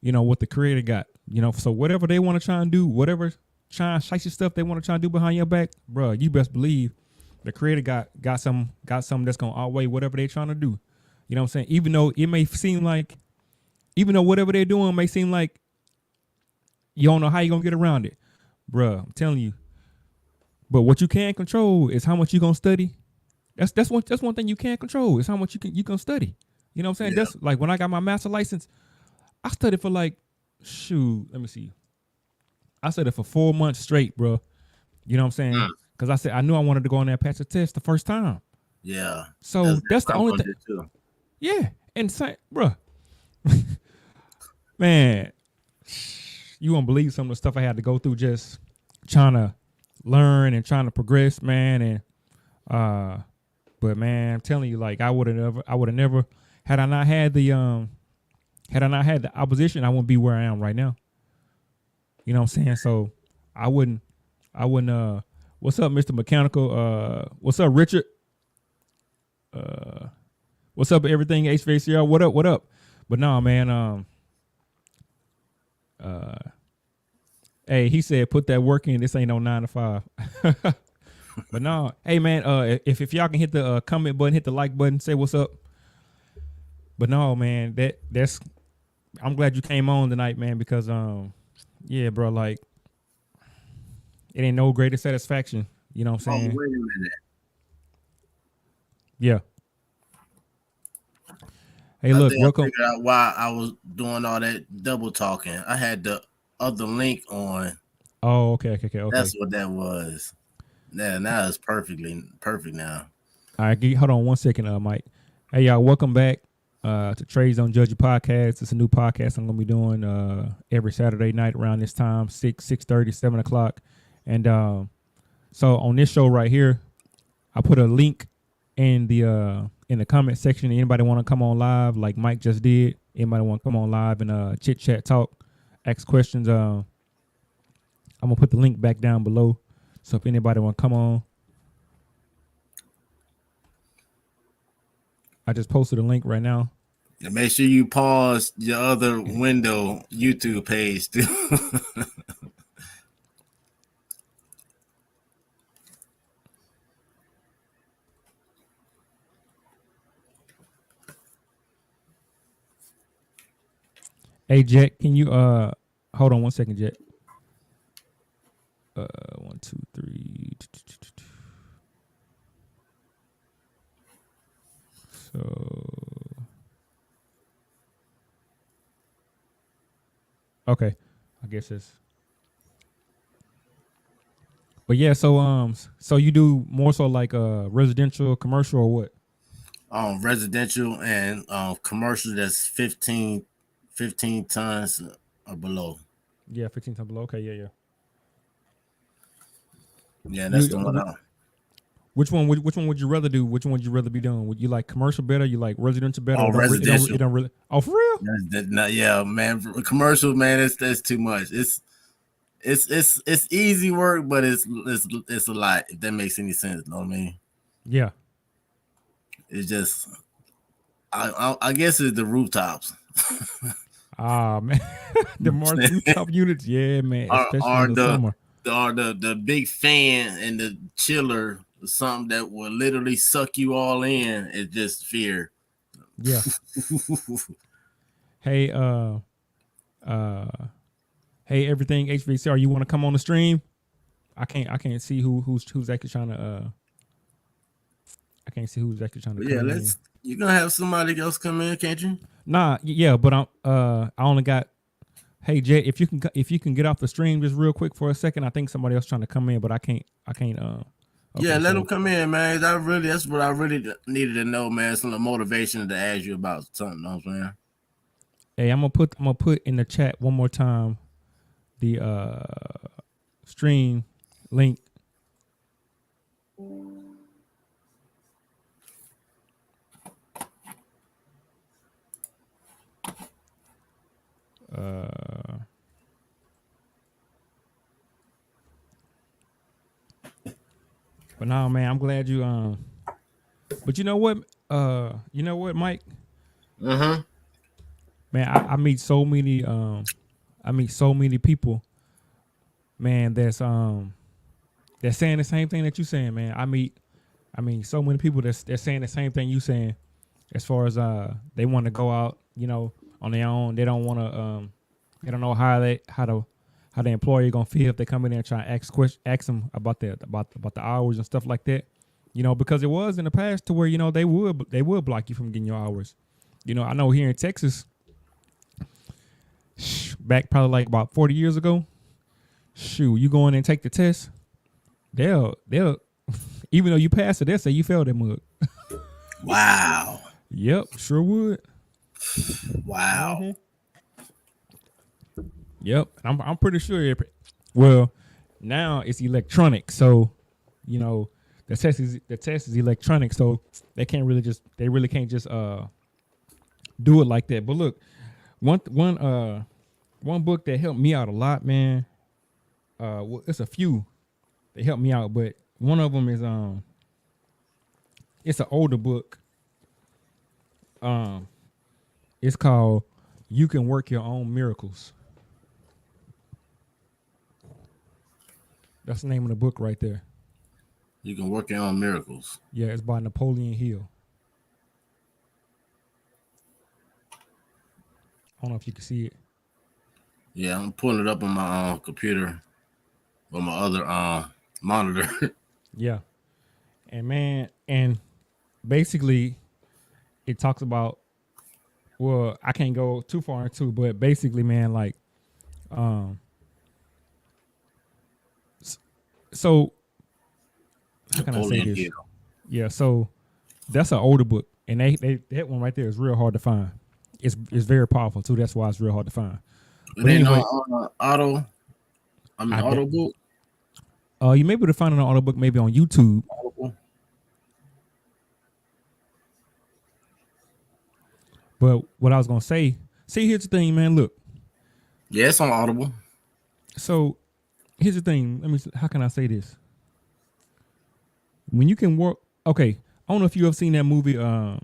what the Creator got. So whatever they want to try and do, whatever try and shicey stuff they want to try and do behind your back, bro, you best believe the Creator got something that's gonna outweigh whatever they trying to do. You know what I'm saying? Even though whatever they're doing may seem like you don't know how you're gonna get around it, bro. I'm telling you. But what you can control is how much you gonna study. That's one thing you can't control is how much you can study. You know what I'm saying? Yeah. That's like when I got my master license, I studied for like, let me see. I studied for 4 months straight, bro. You know what I'm saying? Because I knew I wanted to go on there and pass the test the first time. Yeah. So that's the only thing. Yeah. And bro, man, you won't believe some of the stuff I had to go through just trying to learn and trying to progress, man. And but man, I'm telling you, like I would have never had I not had the opposition, I wouldn't be where I am right now. You know what I'm saying? So I wouldn't what's up, Mr. Mechanical? What's up, Richard? What's up, everything HVACR? What up? But no, man, hey, he said put that work in. This ain't no 9 to 5. But no, hey man, if y'all can hit the comment button, hit the like button, say what's up. But no, man, that's I'm glad you came on tonight, man, because yeah, bro, like it ain't no greater satisfaction. You know what I'm saying? Oh, wait a minute. Yeah. Hey, look, welcome. I figured out why I was doing all that double talking. I had the other link on. Oh, okay. That's what that was. Yeah, now it's perfect now. All right, hold on 1 second, Mike. Hey, y'all, welcome back to Trades Don't Judge You podcast. It's a new podcast I'm gonna be doing every Saturday night around this time, 6:30, 7 o'clock. And so on this show right here, I put a link in the comment section. Anybody want to come on live like Mike just did? Anybody want to come on live and chit chat, talk, ask questions? I'm gonna put the link back down below. So if anybody want to come on, I just posted a link right now. And make sure you pause your other window YouTube page too. Hey Jet, can you hold on 1 second, Jet? 1, 2, 3. So okay, I guess it's But yeah, so you do more so like residential, commercial, or what? Residential and commercial that's 15 tons or below. Yeah, 15 times below. Okay, yeah, yeah. Yeah, that's You the one. which one would you rather do? Which one would you rather be doing? Would you like commercial better? You like residential better? Oh, It residential. don't really. Oh, for real? Yeah, man. Commercial, man. That's too much. It's easy work, but it's a lot. If that makes any sense, you know what I mean? Yeah. It's just I guess it's the rooftops. Ah, man, the Mars rooftop units. Yeah, man, especially are in the summer. the big fan and the chiller, something that will literally suck you all in. It's just fear. Yeah. Hey, hey, everything HVCR. You want to come on the stream? I can't see who's actually trying to. I can't see who's actually trying to. Yeah, come in. you're gonna have somebody else come in, can't you? Nah, yeah, but I only got. Hey Jet, if you can get off the stream just real quick for a second, I think somebody else trying to come in, but I can't. Okay, Yeah, let so- them come in, man. That's what I really needed to know, man. Some motivation to ask you about something. You know what I'm saying? Hey, I'm gonna put in the chat one more time the stream link. But no, man, I'm glad you But you know what? Mike? Mm-hmm. Man, I meet so many people, man, that's saying the same thing that you saying, man. I mean so many people that's saying the same thing you saying, as far as they want to go out, on their own. They don't want to they don't know how the employer gonna feel if they come in there and try to ask them about the hours and stuff like that. Because it was in the past to where they would block you from getting your hours. I know here in Texas, back probably like about 40 years ago, you go in and take the test, they'll even though you pass it, they'll say you failed that mug. Wow. Yep, sure would. Wow. Mm-hmm. Yep, I'm pretty sure. Well, now it's electronic, so the test is electronic, so they really can't just do it like that. But look, one book that helped me out a lot, man. Well, it's a few that helped me out, but one of them is it's an older book. It's called "You Can Work Your Own Miracles." That's the name of the book right there. You can work your own miracles. Yeah, it's by Napoleon Hill. I don't know if you can see it. Yeah, I'm pulling it up on my computer on my other monitor. Yeah. And basically it talks about, well, I can't go too far into, but basically, man, like so how can I say this? Hill. Yeah, so that's an older book, and they that one right there is real hard to find. It's very powerful too. That's why it's real hard to find. But anyway, Auto book. You may be able to find it on Audible, maybe on YouTube. Audible. But what I was gonna say, here's the thing, man. Look. Yeah, it's on Audible. So here's the thing. How can I say this? When you can work, okay. I don't know if you have seen that movie. I'm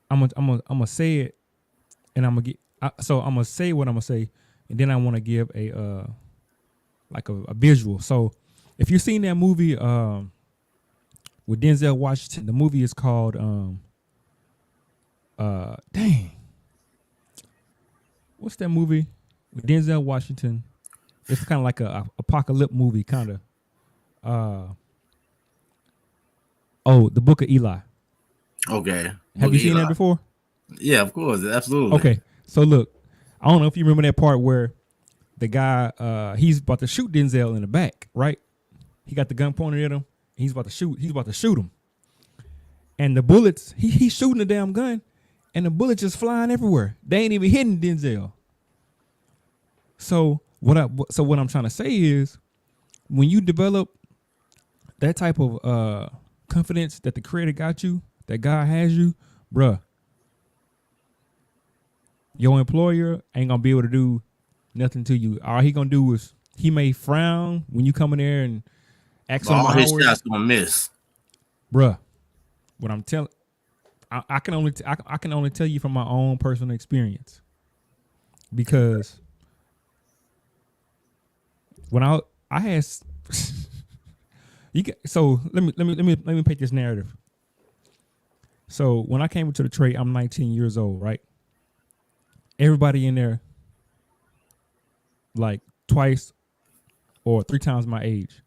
gonna say it, and I'm gonna say what I'm gonna say, and then I want to give a visual. So if you've seen that movie with Denzel Washington, the movie is called what's that movie with Denzel Washington? It's kind of like a apocalypse movie, kind of. The Book of Eli. Okay. Have you seen that before? Yeah, of course, absolutely. Okay, so look, I don't know if you remember that part where the guy he's about to shoot Denzel in the back, right? He got the gun pointed at him. He's about to shoot. He's about to shoot him. And the bullets, he's shooting the damn gun, and the bullets just flying everywhere. They ain't even hitting Denzel. So what I'm trying to say is, when you develop that type of confidence that the Creator got you, that God has you, bruh, your employer ain't gonna be able to do nothing to you. All he gonna do is he may frown when you come in there and ask him All his hours. shots gonna miss, Bruh. What I'm telling, I can only tell you from my own personal experience, because when I had so let me paint this narrative. So when I came into the trade, I'm 19 years old, right? Everybody in there like twice or three times my age,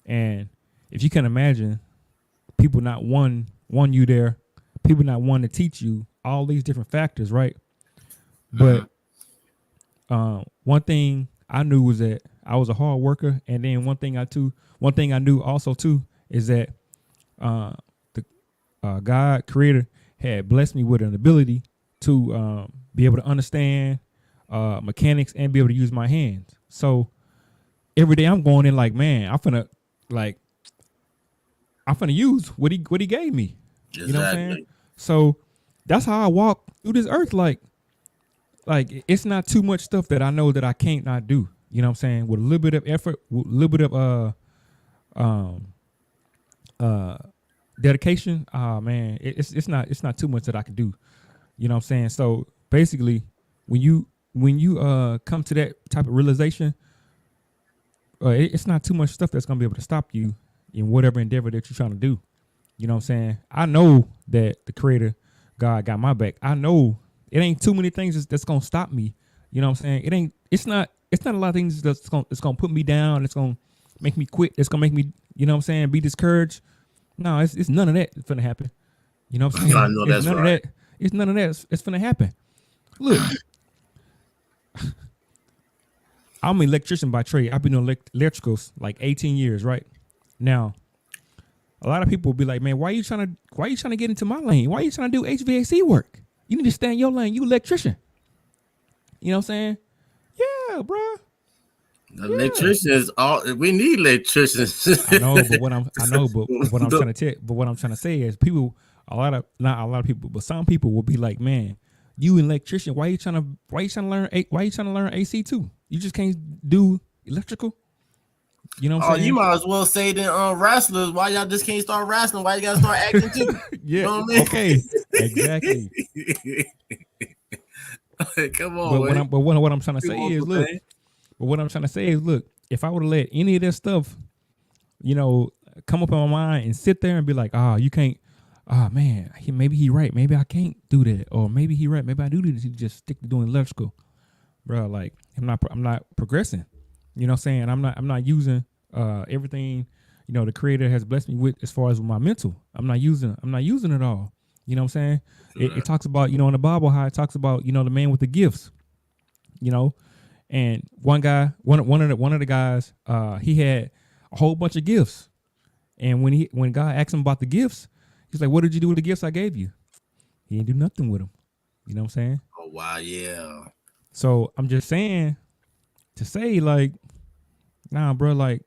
and if you can imagine, people not one you there, people not one to teach you all these different factors, right? But one thing I knew was that I was a hard worker, and then one thing I knew also too is that the God Creator had blessed me with an ability to be able to understand mechanics and be able to use my hands. So every day I'm going in like, man, I'm finna use what he gave me. exactly. You know what I'm saying? So that's how I walk through this earth. Like it's not too much stuff that I know that I can't not do. You know what I'm saying? With a little bit of effort, with a little bit of dedication. Man, it's not too much that I can do. You know what I'm saying? So basically, when you come to that type of realization, it's not too much stuff that's gonna be able to stop you in whatever endeavor that you're trying to do. You know what I'm saying? I know that the Creator, God, got my back. I know it ain't too many things that's gonna stop me. You know what I'm saying? It's not a lot of things that's gonna put me down. It's gonna make me quit. It's gonna make me, you know what I'm saying, be discouraged. No, it's none of that that's gonna happen. You know what I'm saying? I know that's right. It's none of that. It's gonna happen. Look, I'm an electrician by trade. I've been doing electricals like 18 years, right? Now, a lot of people will be like, man, why are you trying to get into my lane? Why are you trying to do HVAC work? You need to stay in your lane. You electrician. You know what I'm saying? Yeah, bro. Electricians, we need electricians. I know, but what I'm trying to say is people, not a lot of people, but some people will be like, man, you an electrician. Why you trying to learn AC too? You just can't do electrical. You know what I'm saying? You might as well say then wrestlers, why y'all just can't start wrestling? Why you gotta start acting too? Yeah. You know what I mean? Okay. Exactly. Come on. But what I'm trying to say is, look. But what I'm trying to say is, look. If I would have let any of that stuff, come up in my mind and sit there and be like, you can't. Man, maybe he right. Maybe I can't do that, or maybe he right. Maybe I do this. He just stick to doing electrical, bro. Like I'm not progressing. You know what I'm saying? I'm not using everything, the Creator has blessed me with as far as my mental. I'm not using it all. You know what I'm saying? It talks about, in the Bible, how it talks about, the man with the gifts, and one of the guys, he had a whole bunch of gifts. And when God asked him about the gifts, he's like, what did you do with the gifts I gave you? He didn't do nothing with them. You know what I'm saying? Oh, wow. Yeah. So I'm just saying to say, like, nah, bro, like,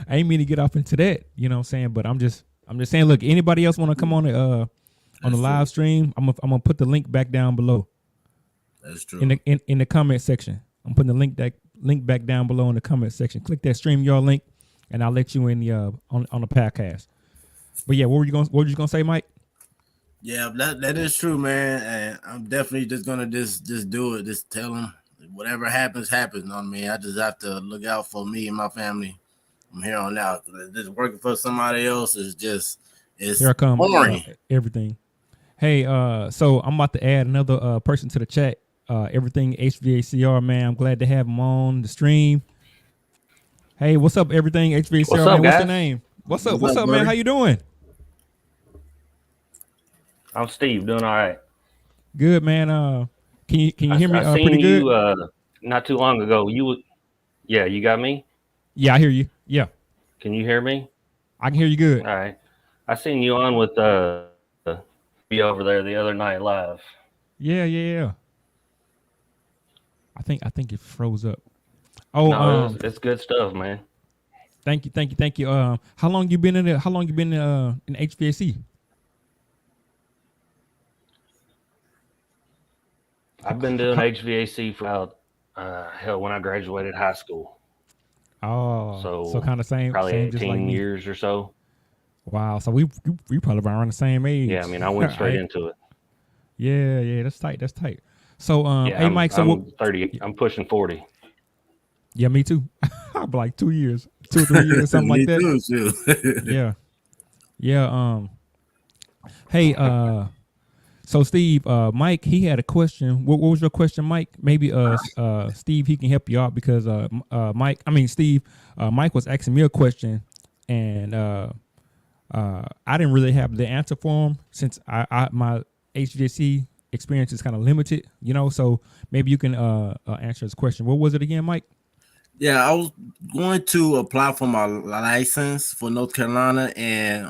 I ain't mean to get off into that, you know what I'm saying? But I'm just saying, look, anybody else want to come on the live stream? I'm gonna put the link back down below. That's true. In the comment section. I'm putting the link back down below in the comment section. Click that StreamYard link, and I'll let you in the on the podcast. But yeah, what were you gonna say, Mike? Yeah, that is true, man. And I'm definitely just gonna just do it. Just tell them whatever happens. You know what I mean? I just have to look out for me and my family from here on out. Just working for somebody else is just here I come. boring. Everything. Hey, so I'm about to add another person to the chat. Everything HVACR, man. I'm glad to have him on the stream. Hey, what's up, Everything HVACR? What's up, man? What's guys? your name? What's up, man? buddy? How you doing? I'm Steve, doing all right. Good, man. Can you hear me I seen pretty you good? not too long ago. You Yeah, you got me? Yeah, I hear you. Yeah, Can you hear me? I can hear you good. All right. I seen you on with be over there the other night live. Yeah. I think it froze up. Oh, No, it's good stuff, man. thank you. How long you been in it? How long you been in HVAC? I've been doing HVAC for about hell when I graduated high school. Oh, so So kind of probably same, just like 18 me. years or so. Wow, so we probably around the same age. Yeah, I mean, I went straight into it. Yeah, that's tight. So Yeah, hey Mike, so what? I'm 30. I'm pushing 40. Yeah, me too. I'm like 2 years, 2 or 3 years, something like Me that. too. Yeah. Hey, so Steve, Mike, he had a question. What was your question, Mike? Maybe Steve, he can help you out because Steve, Mike was asking me a question, and I didn't really have the answer for him since I my HVAC experience is kind of limited, So maybe you can answer his question. What was it again, Mike? Yeah, I was going to apply for my license for North Carolina, and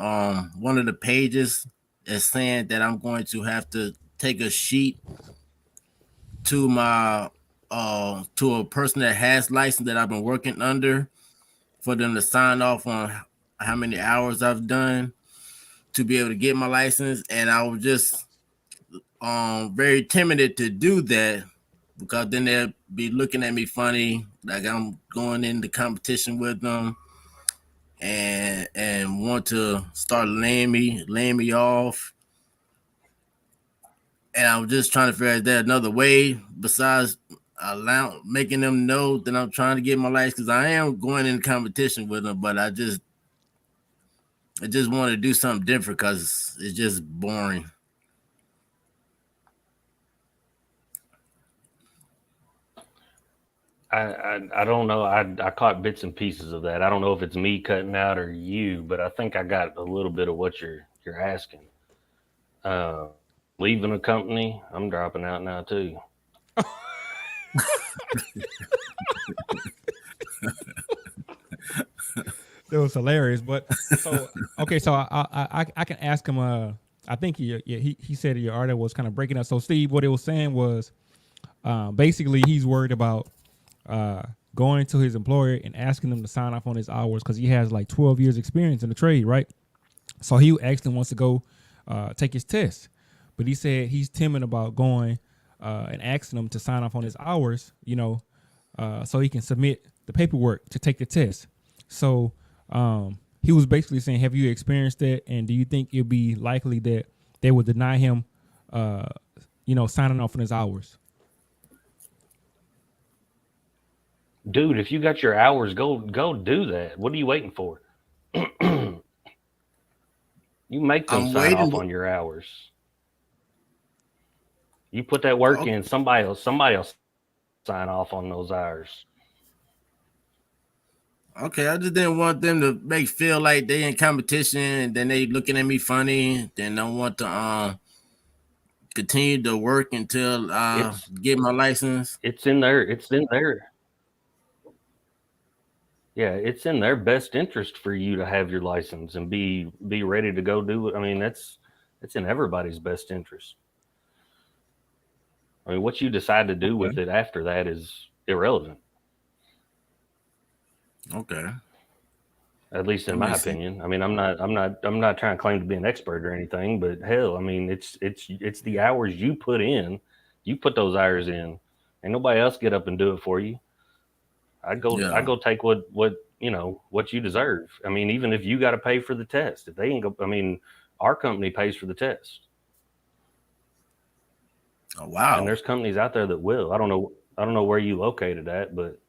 one of the pages is saying that I'm going to have to take a sheet to my to a person that has license that I've been working under for them to sign off on how many hours I've done to be able to get my license. And I was just very timid to do that because then they'll be looking at me funny, like I'm going into competition with them and want to start laying me off. And I was just trying to figure out that another way besides making them know that I'm trying to get my license, because I am going in competition with them, but I just want to do something different because it's just boring. I don't know. I caught bits and pieces of that. I don't know if it's me cutting out or you, but I think I got a little bit of what you're asking. Leaving a company, I'm dropping out now too. That was hilarious. But so okay, so I can ask him. I think he said your article was kind of breaking up. So Steve, what it was saying was, basically he's worried about going to his employer and asking them to sign off on his hours because he has like 12 years experience in the trade, right? So he actually wants to go take his test, but he said he's timid about going and asking them to sign off on his hours, so he can submit the paperwork to take the test. So he was basically saying, have you experienced that? And do you think it'd be likely that they would deny him, signing off on his hours? Dude, if you got your hours, go do that. What are you waiting for? You make them sign off on your hours. You put that work in, somebody else sign off on those hours. Okay, I just didn't want them to feel like they in competition and then they looking at me funny. Then I want to continue to work until I get my license. It's in there. Yeah, it's in their best interest for you to have your license and be ready to go do it. I mean, it's in everybody's best interest. I mean, what you decide to do with it after that is irrelevant. Okay. At least in my opinion. I mean, I'm not trying to claim to be an expert or anything, but hell, I mean, it's the hours you put in. You put those hours in. Ain't nobody else get up and do it for you. I go take what you deserve. I mean, even if you got to pay for the test, if they ain't go, I mean, our company pays for the test. Oh wow! And there's companies out there that will. I don't know where you located at, but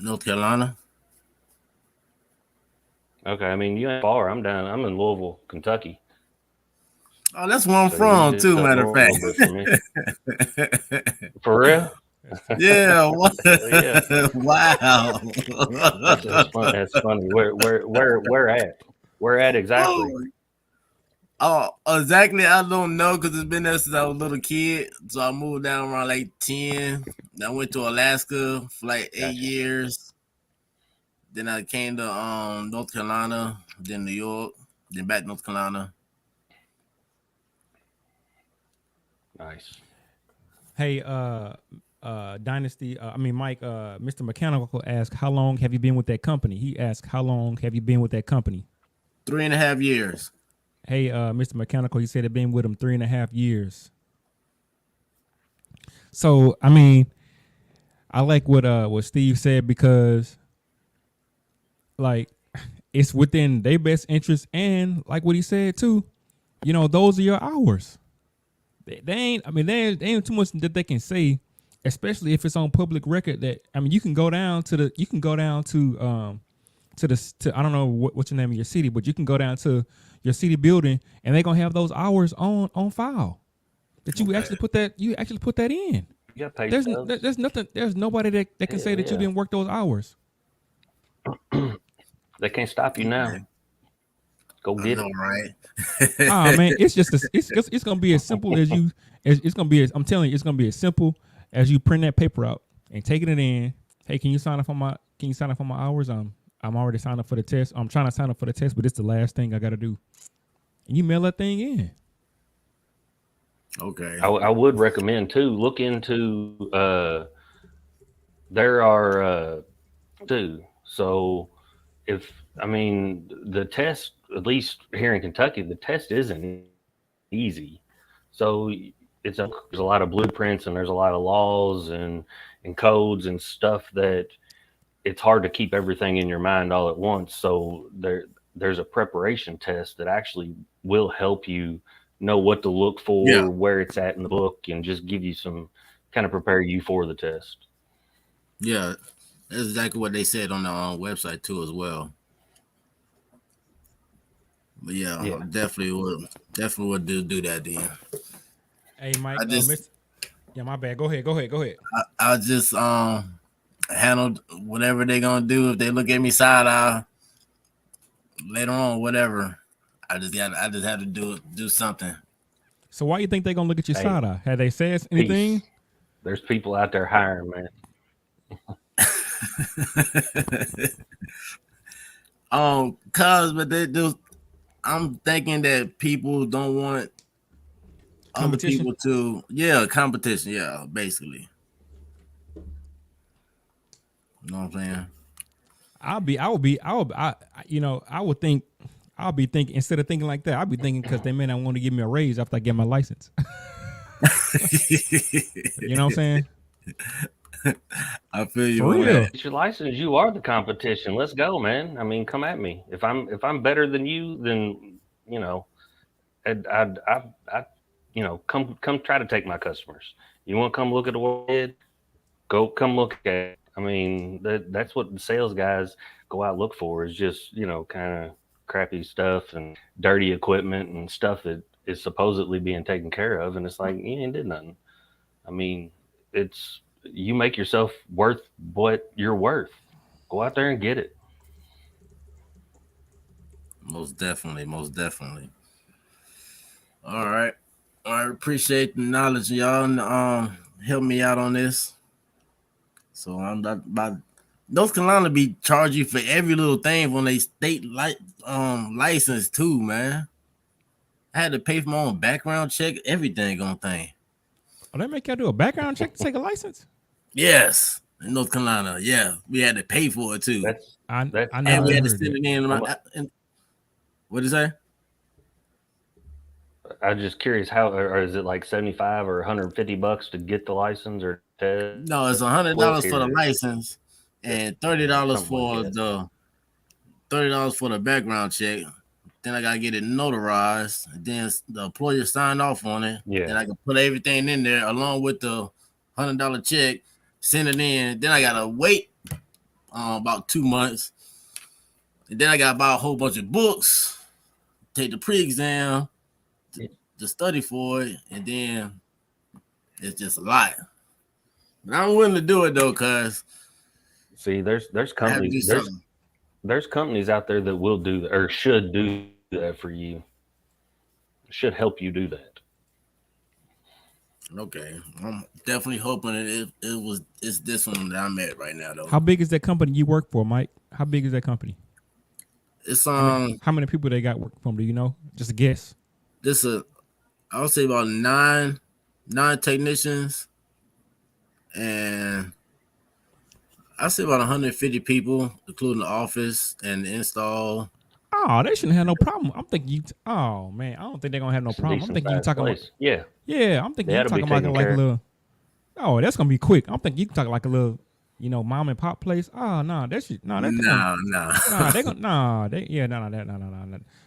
North Carolina. Okay, I mean, you ain't far. I'm in Louisville, Kentucky. Oh, that's where I'm from too. Matter of fact. For real? Yeah. Yeah. Wow. That's funny. Where at? Where at exactly? Oh, exactly. I don't know because it's been there since I was a little kid. So I moved down around like 10. I went to Alaska for like 8 Gotcha. years. Then I came to North Carolina, then New York, then back to North Carolina. Nice. Hey, Dynasty. Mike. Mr. Mechanical asked, "How long have you been with that company?" He asked, "How long have you been with that company?" 3.5 years. Hey, Mr. Mechanical. He said, "I've been with him 3.5 years." So, I mean, I like what Steve said because, like, it's within their best interest, and like what he said too. You know, those are your hours. They ain't. I mean, they ain't too much that they can say, especially if it's on public record. That I mean, you can go down to I don't know what's the name of your city, but you can go down to your city building, and they're gonna have those hours on file. That you actually put that in. You got pay There's stubs. there's nothing. There's nobody that can say that you Yeah. didn't work those hours. They can't stop you now. Go I get know, it. right? Man, it's gonna be as simple as you. It's gonna be. I'm telling you, it's gonna be as simple as you print that paper out and taking it in. Hey, can you sign up for my hours? I'm already signed up for the test. I'm trying to sign up for the test, but it's the last thing I got to do. And you mail that thing in. Okay. I would recommend too. Look into there are two. So if the test, at least here in Kentucky, the test isn't easy. So there's a lot of blueprints and there's a lot of laws and codes and stuff that it's hard to keep everything in your mind all at once. So there's a preparation test that actually will help you know what to look for, Yeah. where it's at in the book, and just give you some kind of prepare you for the test. Yeah, that's exactly what they said on the website too, as well. But yeah, Yeah. definitely would do that then. Hey, Mike. I just Yeah, my bad. Go ahead. I just handled whatever they're gonna do. If they look at me side eye later on, whatever. I just had to do something. So why you think they gonna look at your Hey, side eye? Have they said anything? Peace. There's people out there hiring, man. But they do. I'm thinking that people don't want other Competition? people to, competition, basically. You know what I'm saying? I would think, I'll be thinking, instead of thinking like that, I'll be thinking because they may not want to give me a raise after I get my license. You know what I'm saying? I feel you. For on real. that. Get your license. You are the competition. Let's go, man. I mean, come at me. If I'm better than you, then I come try to take my customers. You want to come look at the world? Come look at it. I mean, that's what the sales guys go out look for, is just kind of crappy stuff and dirty equipment and stuff that is supposedly being taken care of, and it's like you ain't did nothing. I mean, it's you make yourself worth what you're worth. Go out there and get it. Most definitely. All right. I appreciate the knowledge, y'all, and help me out on this. So I'm not about North Carolina be charge you for every little thing when they state license too, man. I had to pay for my own background check, everything on thing. Oh, they make y'all do a background check to take a license? Yes, in North Carolina. Yeah, we had to pay for it too. That's I and never we had to heard send that. it in. What did you say? I'm just curious, how, or is it like 75 or 150 bucks to get the license or test? No, it's $100 for the license and $30 for the background check. Then I gotta get it notarized. Then the employer signed off on it. Yeah. Then I can put everything in there along with the $100 check, send it in. Then I gotta wait about 2 months. And then I gotta buy a whole bunch of books, take the pre-exam, to study for it, and then it's just a lot. But I'm willing to do it though, cause see, there's companies there's companies out there that will do that or should do that for you. should help you do that. Okay, I'm definitely hoping it's this one that I'm at right now though. How big is that company you work for, Mike? How big is that company? It's How many people they got working for them? Do you know? Just a guess. I would say about nine technicians, and I say about 150 people, including the office and the install. Oh, they shouldn't have no problem. I'm thinking you. Oh man, I don't think they're gonna have no It's a problem. I'm decent thinking you sized talking place. about. Yeah, Yeah, I'm thinking they you ought to be talking about taken like a care of. little. Oh, that's gonna be quick. I'm thinking you talking like a little, mom and pop place. Oh no, that's no, that's No. nah. They gonna no.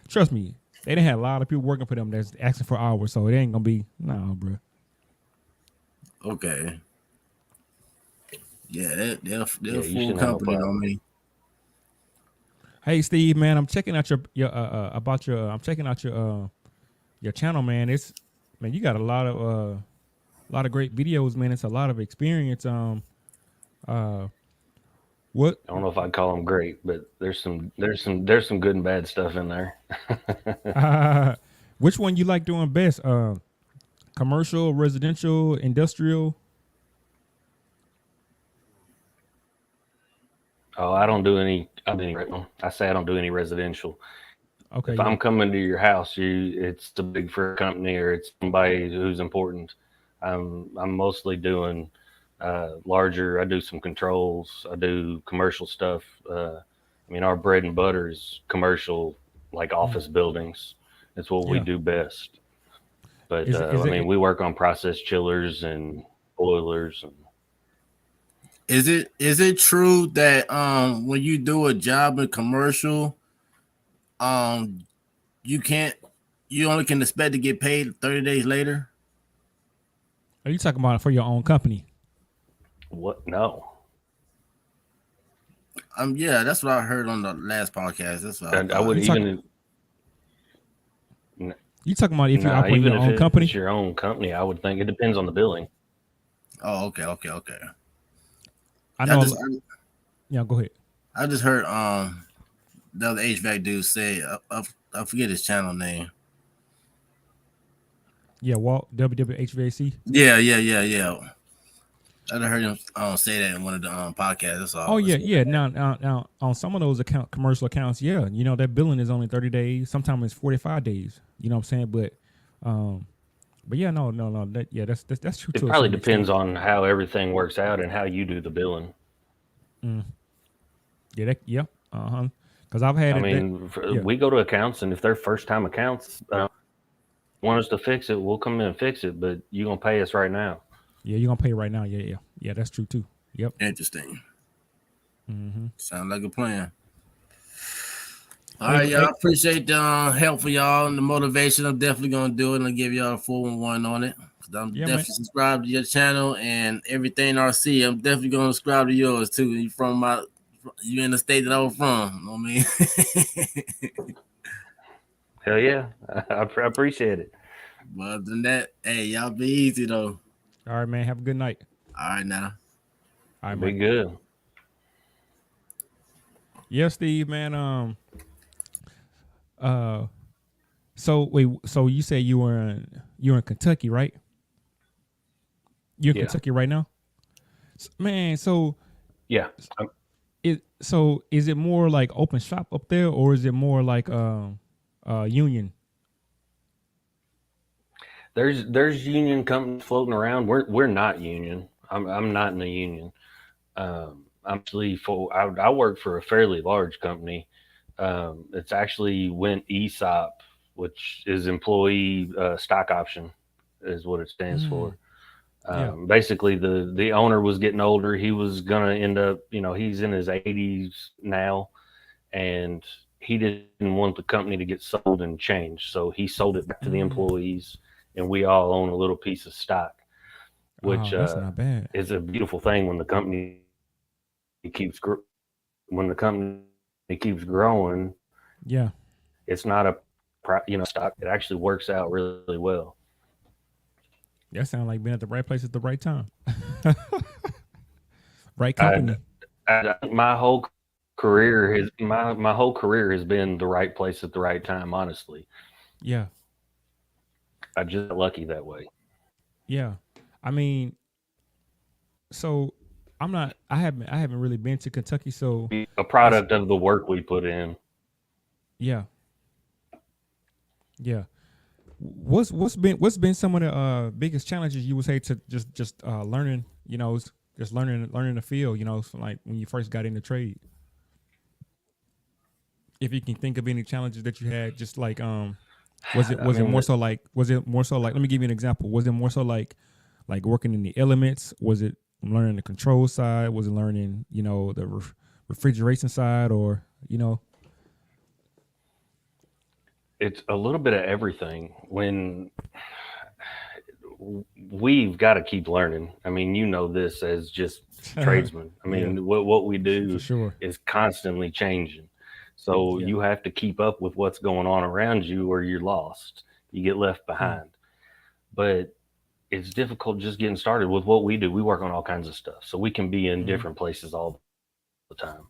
Trust me, they didn't have a lot of people working for them that's asking for hours, so it ain't gonna be bro. Okay. Yeah, they're you full shouldn't have no company problem. on me. Hey Steve, man, I'm checking out I'm checking out your channel, man. You got a lot of great videos, man. It's a lot of experience. What? I don't know if I'd call them great, but there's some good and bad stuff in there. Which one you like doing best? Commercial, residential, industrial? Oh, I don't do any. I say I don't do any residential. Okay. If I'm coming to your house, it's a big for a company or it's somebody who's important. I'm mostly doing larger. I do some controls. I do commercial stuff. Our bread and butter is commercial, like office buildings. It's what we do best. But we work on process chillers and boilers. And is it true that when you do a job in commercial, you only can expect to get paid 30 days later? Are you talking about it for your own company? What? No. Yeah, that's what I heard on the last podcast. That's what I would even. You talking about if you operate your own company? It's your own company, I would think it depends on the billing. Oh, okay. I know. Go ahead. I just heard the other HVAC dude say I forget his channel name. Yeah, Walt WWHVAC. Yeah. I heard him say that in one of the podcasts. That's all. Oh yeah. Now on some of those commercial accounts, that billing is only 30 days. Sometimes it's 45 days. You know what I'm saying? But yeah, no. That's true. It probably depends on how everything works out and how you do the billing. Yeah. Because I've had. We go to accounts, and if they're first time accounts want us to fix it, we'll come in and fix it. But you're gonna pay us right now. Yeah, you're gonna pay right now. Yeah. That's true too. Yep. Interesting. Mm-hmm. Sounds like a plan. All right, y'all. I appreciate the help for y'all and the motivation. I'm definitely gonna do it and I'll give y'all a 411 on it. I'm definitely subscribed to your channel and everything RC. I'm definitely gonna subscribe to yours too. You in the state that I was from. You know what I mean? Hell yeah. I appreciate it. But other than that, hey, y'all be easy though. All right, man. Have a good night. All right now. All right, be good. Yeah, Steve, man. So you say you're in Kentucky, right? You're in Kentucky right now, man. So yeah. Is it more like open shop up there, or is it more like union? There's union companies floating around. We're not union. I'm not in the union. Actually, I work for a fairly large company. It's actually went ESOP, which is employee stock option, is what it stands for. Basically, the owner was getting older. He was gonna end up, he's in his 80s now, and he didn't want the company to get sold and changed, so he sold it back to the employees, and we all own a little piece of stock, which that's not bad. Is a beautiful thing when the company keeps growing. Yeah, it's not a stock. It actually works out really, really well. That sounds like being at the right place at the right time. Right company. My whole career has been the right place at the right time, honestly. Yeah. I just got lucky that way. Yeah. I mean, so I haven't really been to Kentucky, so A product of the work we put in. yeah. Yeah. What's been some of the biggest challenges you would say to just learning, just learning the field, from like when you first got into trade? If you can think of any challenges that you had, just like was it more so like let me give you an example. Was it more so like working in the elements? Was it learning the control side? Was it learning, the refrigeration side, or It's a little bit of everything. When we've got to keep learning. I mean, this as just tradesmen. I mean, what we do for sure. is constantly changing. So you have to keep up with what's going on around you, or you're lost. You get left behind. But it's difficult just getting started with what we do. We work on all kinds of stuff, so we can be in different places all the time.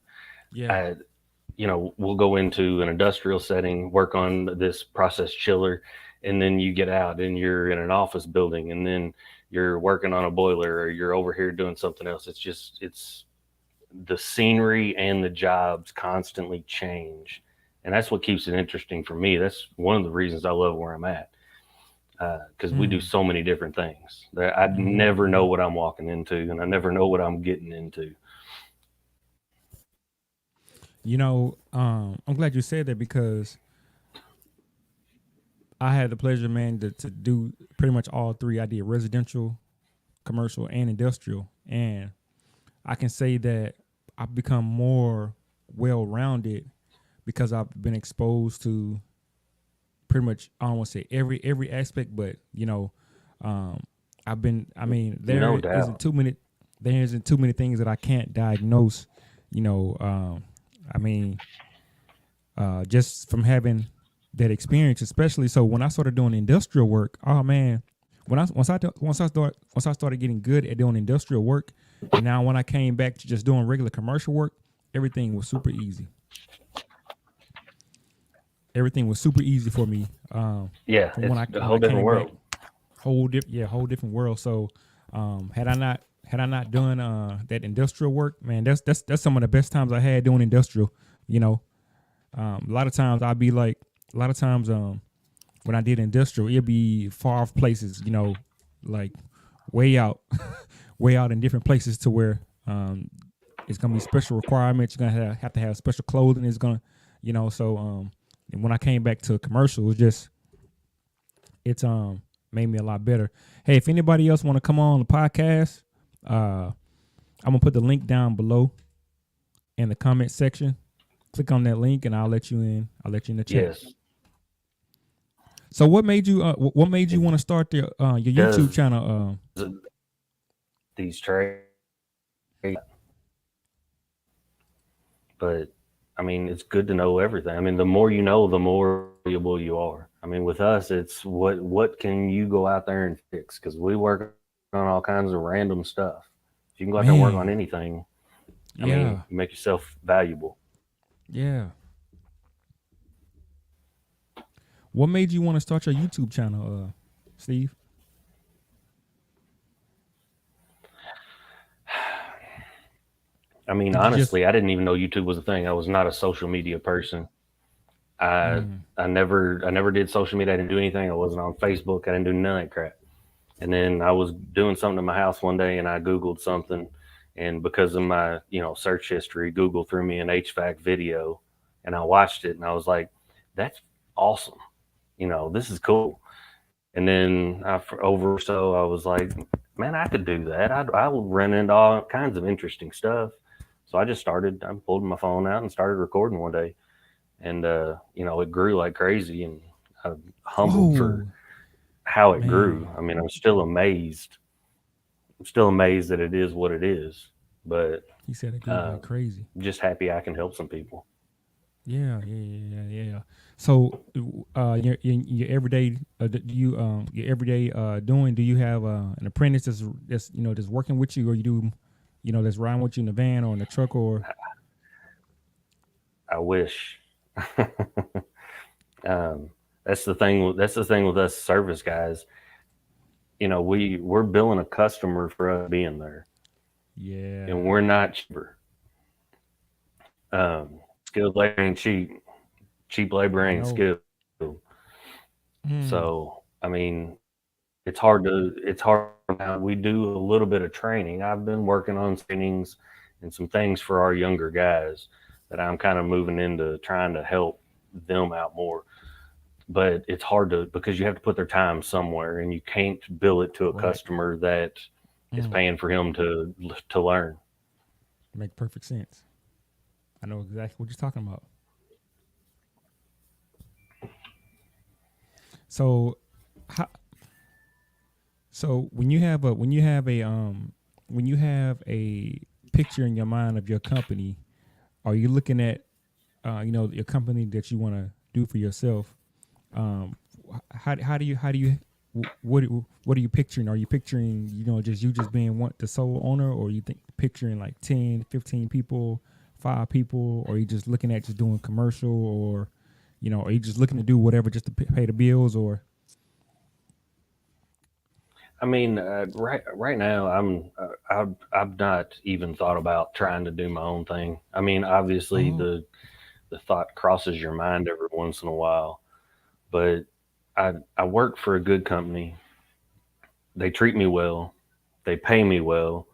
Yeah. We'll go into an industrial setting, work on this process chiller, and then you get out and you're in an office building, and then you're working on a boiler, or you're over here doing something else. It's the scenery and the jobs constantly change. And that's what keeps it interesting for me. That's one of the reasons I love where I'm at. Because we do so many different things. I never know what I'm walking into, and I never know what I'm getting into. I'm glad you said that, because I had the pleasure, man, to do pretty much all three. I did residential, commercial, and industrial. And I can say that I've become more well-rounded because I've been exposed to pretty much, I don't want to say every aspect, but there isn't too many things that I can't diagnose, just from having that experience, especially. So when I started doing industrial work, oh man, once I started getting good at doing industrial work, and now when I came back to just doing regular commercial work, everything was super easy. Everything was super easy for me. It's a whole different world. Whole different world. So, had I not done that industrial work, man, that's some of the best times I had doing industrial. A lot of times when I did industrial, it'd be far off places, like way out, way out in different places, to where it's gonna be special requirements. You're gonna have to have special clothing. It's gonna, so and when I came back to commercial, it's made me a lot better. Hey, if anybody else want to come on the podcast, I'm gonna put the link down below in the comment section. Click on that link, and I'll let you in. I'll let you in the chat. Yes. So, what made you want to start your YouTube channel? These trades, but I mean, it's good to know everything. I mean, the more you know, the more valuable you are. I mean, with us, it's what can you go out there and fix? Because we work on all kinds of random stuff. If you can go out there and work on anything, I mean, you make yourself valuable. Yeah. What made you want to start your YouTube channel, Steve? I mean, honestly, I didn't even know YouTube was a thing. I was not a social media person. I never did social media. I didn't do anything. I wasn't on Facebook. I didn't do none of that crap. And then I was doing something in my house one day, and I Googled something, and because of my, search history, Google threw me an HVAC video, and I watched it, and I was like, that's awesome. This is cool. And then I was like, man, I could do that. I would run into all kinds of interesting stuff. So I pulled my phone out and started recording one day. And, it grew like crazy, and I'm humbled for how it grew. I mean, I'm still amazed. That it is what it is. But he said it grew like crazy. Just happy I can help some people. Yeah. So, your everyday, do you have an apprentice that's working with you, or you do, that's riding with you in the van or in the truck, or? I wish. That's the thing. That's the thing with us service guys. You know, we're billing a customer for us being there, Yeah. and we're not cheaper. Skilled labor ain't cheap. Cheap labor ain't No. skilled. Mm. So I mean, it's hard now. We do a little bit of training. I've been working on trainings and some things for our younger guys that I'm kind of moving into trying to help them out more. But it's hard because you have to put their time somewhere, and you can't bill it to a Right. customer that is paying for him to learn. Make perfect sense. I know exactly what you're talking about. So, so when you have a picture in your mind of your company, are you looking at your company that you want to do for yourself? How do you what are you picturing? Are you picturing just being the sole owner, or you think picturing like 10, 15 people, 5 people, or are you just looking at just doing commercial, or are you just looking to do whatever just to pay the bills? Or I mean, right now, I've not even thought about trying to do my own thing. I mean, obviously the thought crosses your mind every once in a while, but I work for a good company. They treat me well. They pay me well.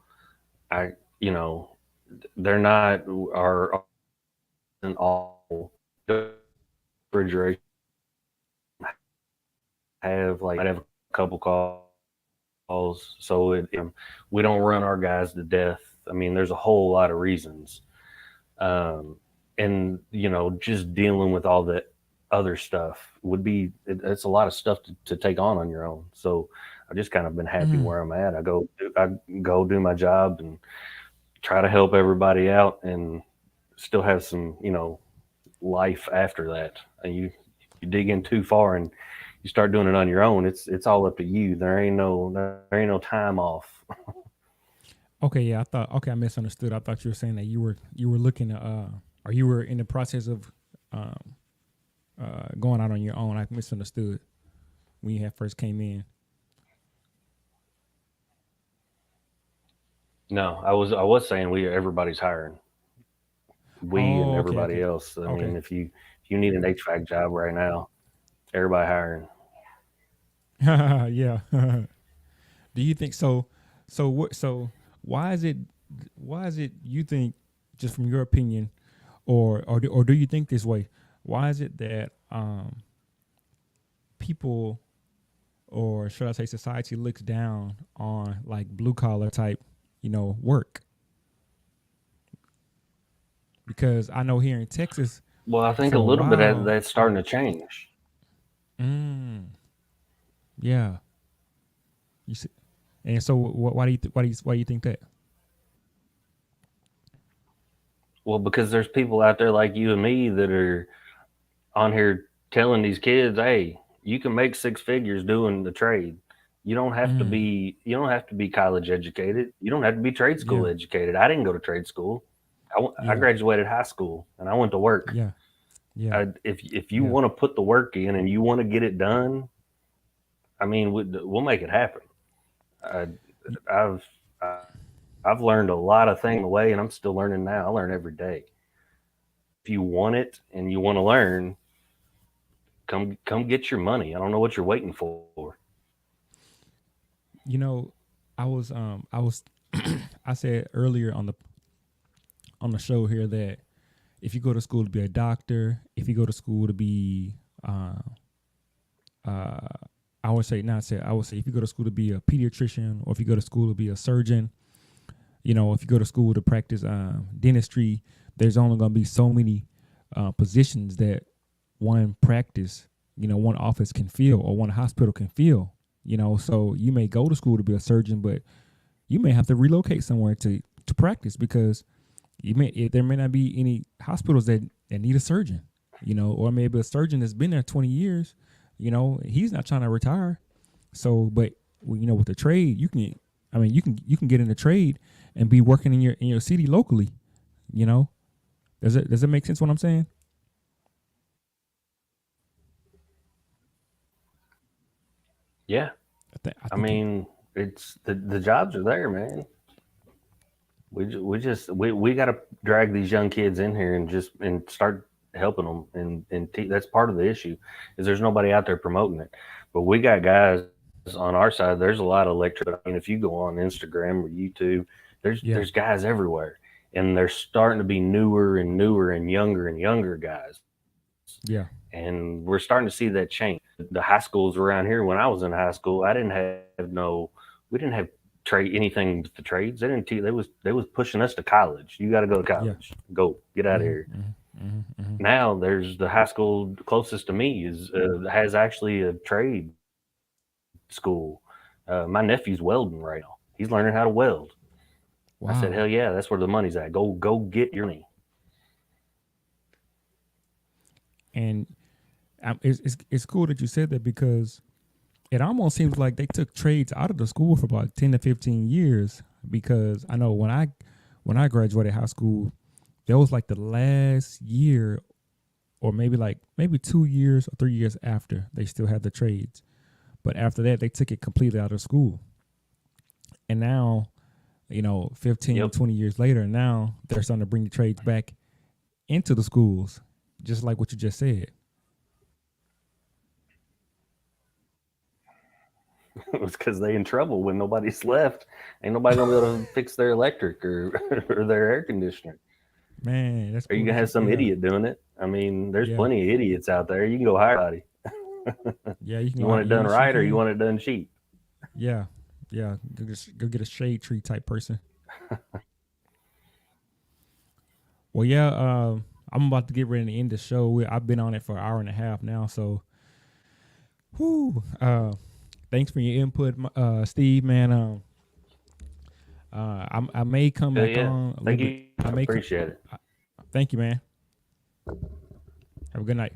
They're not our all refrigeration. I have a couple calls, so we don't run our guys to death. I mean, there's a whole lot of reasons, and just dealing with all that other stuff it's a lot of stuff to take on your own. So I've just kind of been happy where I'm at. I go do my job and try to help everybody out, and still have some life after that. And you dig in too far and you start doing it on your own, it's all up to you. There ain't no time off. okay, yeah, I misunderstood. I thought you were saying that you were looking to or you were in the process of going out on your own. I misunderstood when you had first came in. No, I was saying everybody's hiring. And everybody Okay. else. I mean, if you need an HVAC job right now, everybody hiring. Yeah. Do you think so? So why is it you think, just from your opinion, or do you think this way? Why is it that people, or should I say society, looks down on like blue collar type, work? Because I know here in Texas. Well, I think a little bit of that's starting to change. Yeah. You see, and so why do you think that? Well, because there's people out there like you and me that are on here telling these kids, "Hey, you can make 6 figures doing the trade. You don't have to be college educated. You don't have to be trade school educated." I didn't go to trade school. I graduated high school and I went to work. Yeah. If you want to put the work in and you want to get it done, I mean, we'll make it happen. I've learned a lot of things away, and I'm still learning now. I learn every day. If you want it and you want to learn, come get your money. I don't know what you're waiting for. I was I said earlier on the show here that if you go to school to be a doctor, if you go to school to be I would say if you go to school to be a pediatrician, or if you go to school to be a surgeon, if you go to school to practice dentistry, there's only going to be so many positions that one practice, one office can fill, or one hospital can fill. So you may go to school to be a surgeon, but you may have to relocate somewhere to practice, because there may not be any hospitals that need a surgeon, or maybe a surgeon that's been there 20 years, he's not trying to retire. So, but with the trade, you can get in the trade and be working in your city locally. Does it make sense what I'm saying? Yeah. I mean, it's the jobs are there, man. We got to drag these young kids in here and start helping them, that's part of the issue is there's nobody out there promoting it. But we got guys on our side. There's a lot of electric. I mean, if you go on Instagram or YouTube, there's guys everywhere, and they're starting to be newer and younger guys. Yeah. And we're starting to see that change. The high schools around here, when I was in high school, we didn't have anything but the trades. They didn't teach. They was pushing us to college. You got to go to college. Yeah. Go get out of here. Now there's the high school closest to me has actually a trade school. My nephew's welding right now. He's learning how to weld. Wow. I said, hell yeah, that's where the money's at. Go get your money. And it's cool that you said that, because it almost seems like they took trades out of the school for about 10 to 15 years. Because I know when I graduated high school, that was like the last year, or maybe 2 years or 3 years after they still had the trades. But after that, they took it completely out of school. And now, 15, 20 years later, now they're starting to bring the trades back into the schools, just like what you just said. It was because they in trouble when nobody's left. Ain't nobody gonna be able to fix their electric or their air conditioner. Man, that's cool. Or you can have some idiot doing it. I mean, there's plenty of idiots out there. You can go hire somebody. Yeah, you can. You want it done right, or you want it done cheap? Yeah. Go get a shade tree type person. Well, yeah. I'm about to get ready to end the show. I've been on it for an hour and a half now, so. Thanks for your input, Steve. Man, I may come back on. Thank you. I appreciate it. Thank you, man. Have a good night.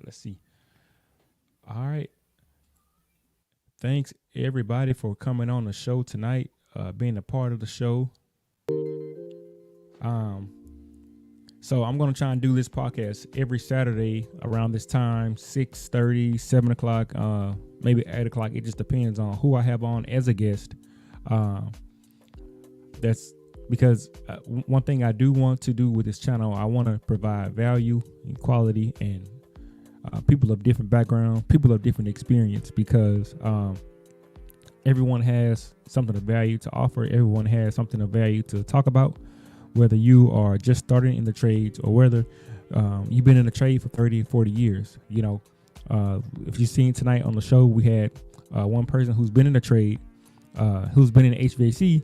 Let's see. All right. Thanks everybody for coming on the show tonight, being a part of the show. So I'm going to try and do this podcast every Saturday around this time, 6:30, 7 o'clock, maybe 8 o'clock. It just depends on who I have on as a guest. That's because one thing I do want to do with this channel, I want to provide value and quality and people of different background, people of different experience, because everyone has something of value to offer. Everyone has something of value to talk about. Whether you are just starting in the trades or whether you've been in the trade for 30, 40 years. If you've seen tonight on the show, we had one person who's been in the trade, who's been in HVAC,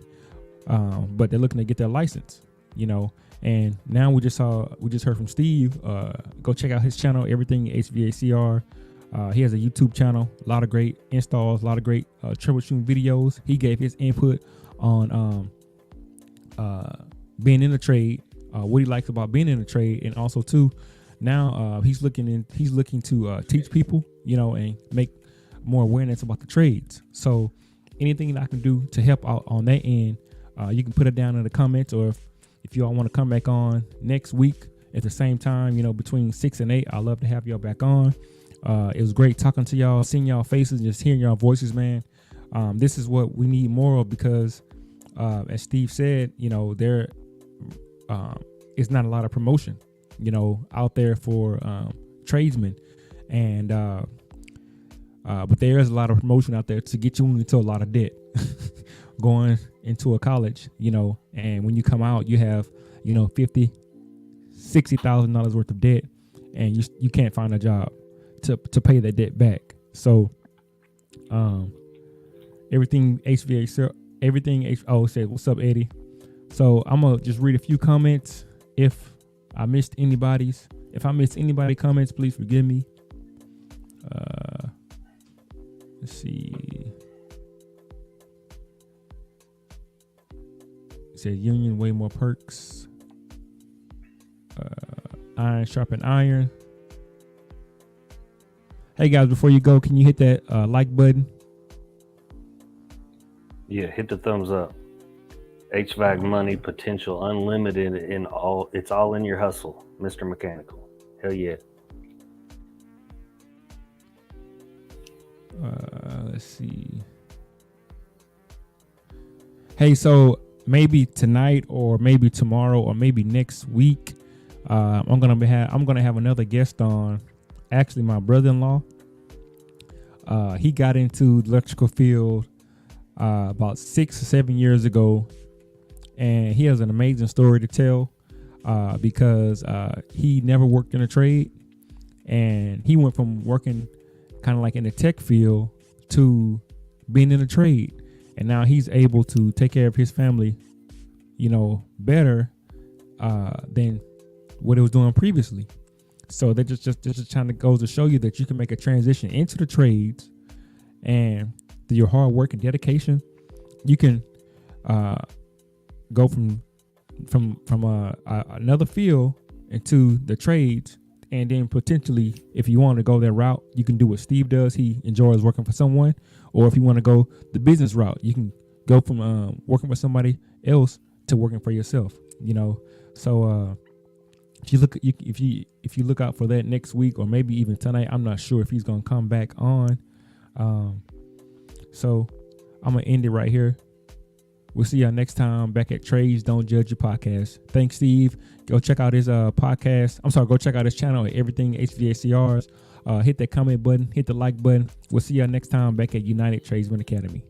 but they're looking to get their license, and now we just heard from Steve. Go check out his channel, Everything HVACR. He has a YouTube channel, a lot of great installs, a lot of great troubleshooting videos. He gave his input on being in the trade, what he likes about being in the trade, and also too, now he's looking to teach people, and make more awareness about the trades. So anything that I can do to help out on that end, you can put it down in the comments, or if you all want to come back on next week at the same time, between 6 and 8, I'd love to have y'all back on. It was great talking to y'all, seeing y'all faces, just hearing y'all voices, man. This is what we need more of, because as Steve said, there it's not a lot of promotion, out there for tradesmen, and but there is a lot of promotion out there to get you into a lot of debt going into a college, and when you come out, you have $50,000-$60,000 worth of debt, and you can't find a job to pay that debt back. So everything HVAC, said, what's up, Eddie? So I'm gonna just read a few comments. If I missed anybody's comments, please forgive me. Let's see. It said union, way more perks. Iron sharpen iron. Hey guys, before you go, can you hit that like button? Yeah, hit the thumbs up. HVAC money potential unlimited it's all in your hustle, Mr. Mechanical. Hell yeah. Let's see. Hey, so maybe tonight or maybe tomorrow or maybe next week, I'm gonna have another guest on. Actually, my brother-in-law. He got into the electrical field about 6 or 7 years ago, and he has an amazing story to tell because he never worked in a trade, and he went from working kind of like in the tech field to being in a trade, and now he's able to take care of his family, better than what he was doing previously. So that just kind of goes to show you that you can make a transition into the trades, and through your hard work and dedication, you can go from another field into the trades. And then potentially, if you want to go that route, you can do what Steve does. He enjoys working for someone. Or if you want to go the business route, you can go from working with somebody else to working for yourself. So if you look out for that next week or maybe even tonight, I'm not sure if he's gonna come back on. So I'm gonna end it right here. We'll see y'all next time back at Trades Don't Judge Your podcast. Thanks, Steve. Go check out his podcast. Go check out his channel at Everything HVACRs. Hit that comment button, hit the like button. We'll see y'all next time back at United Tradesman Academy.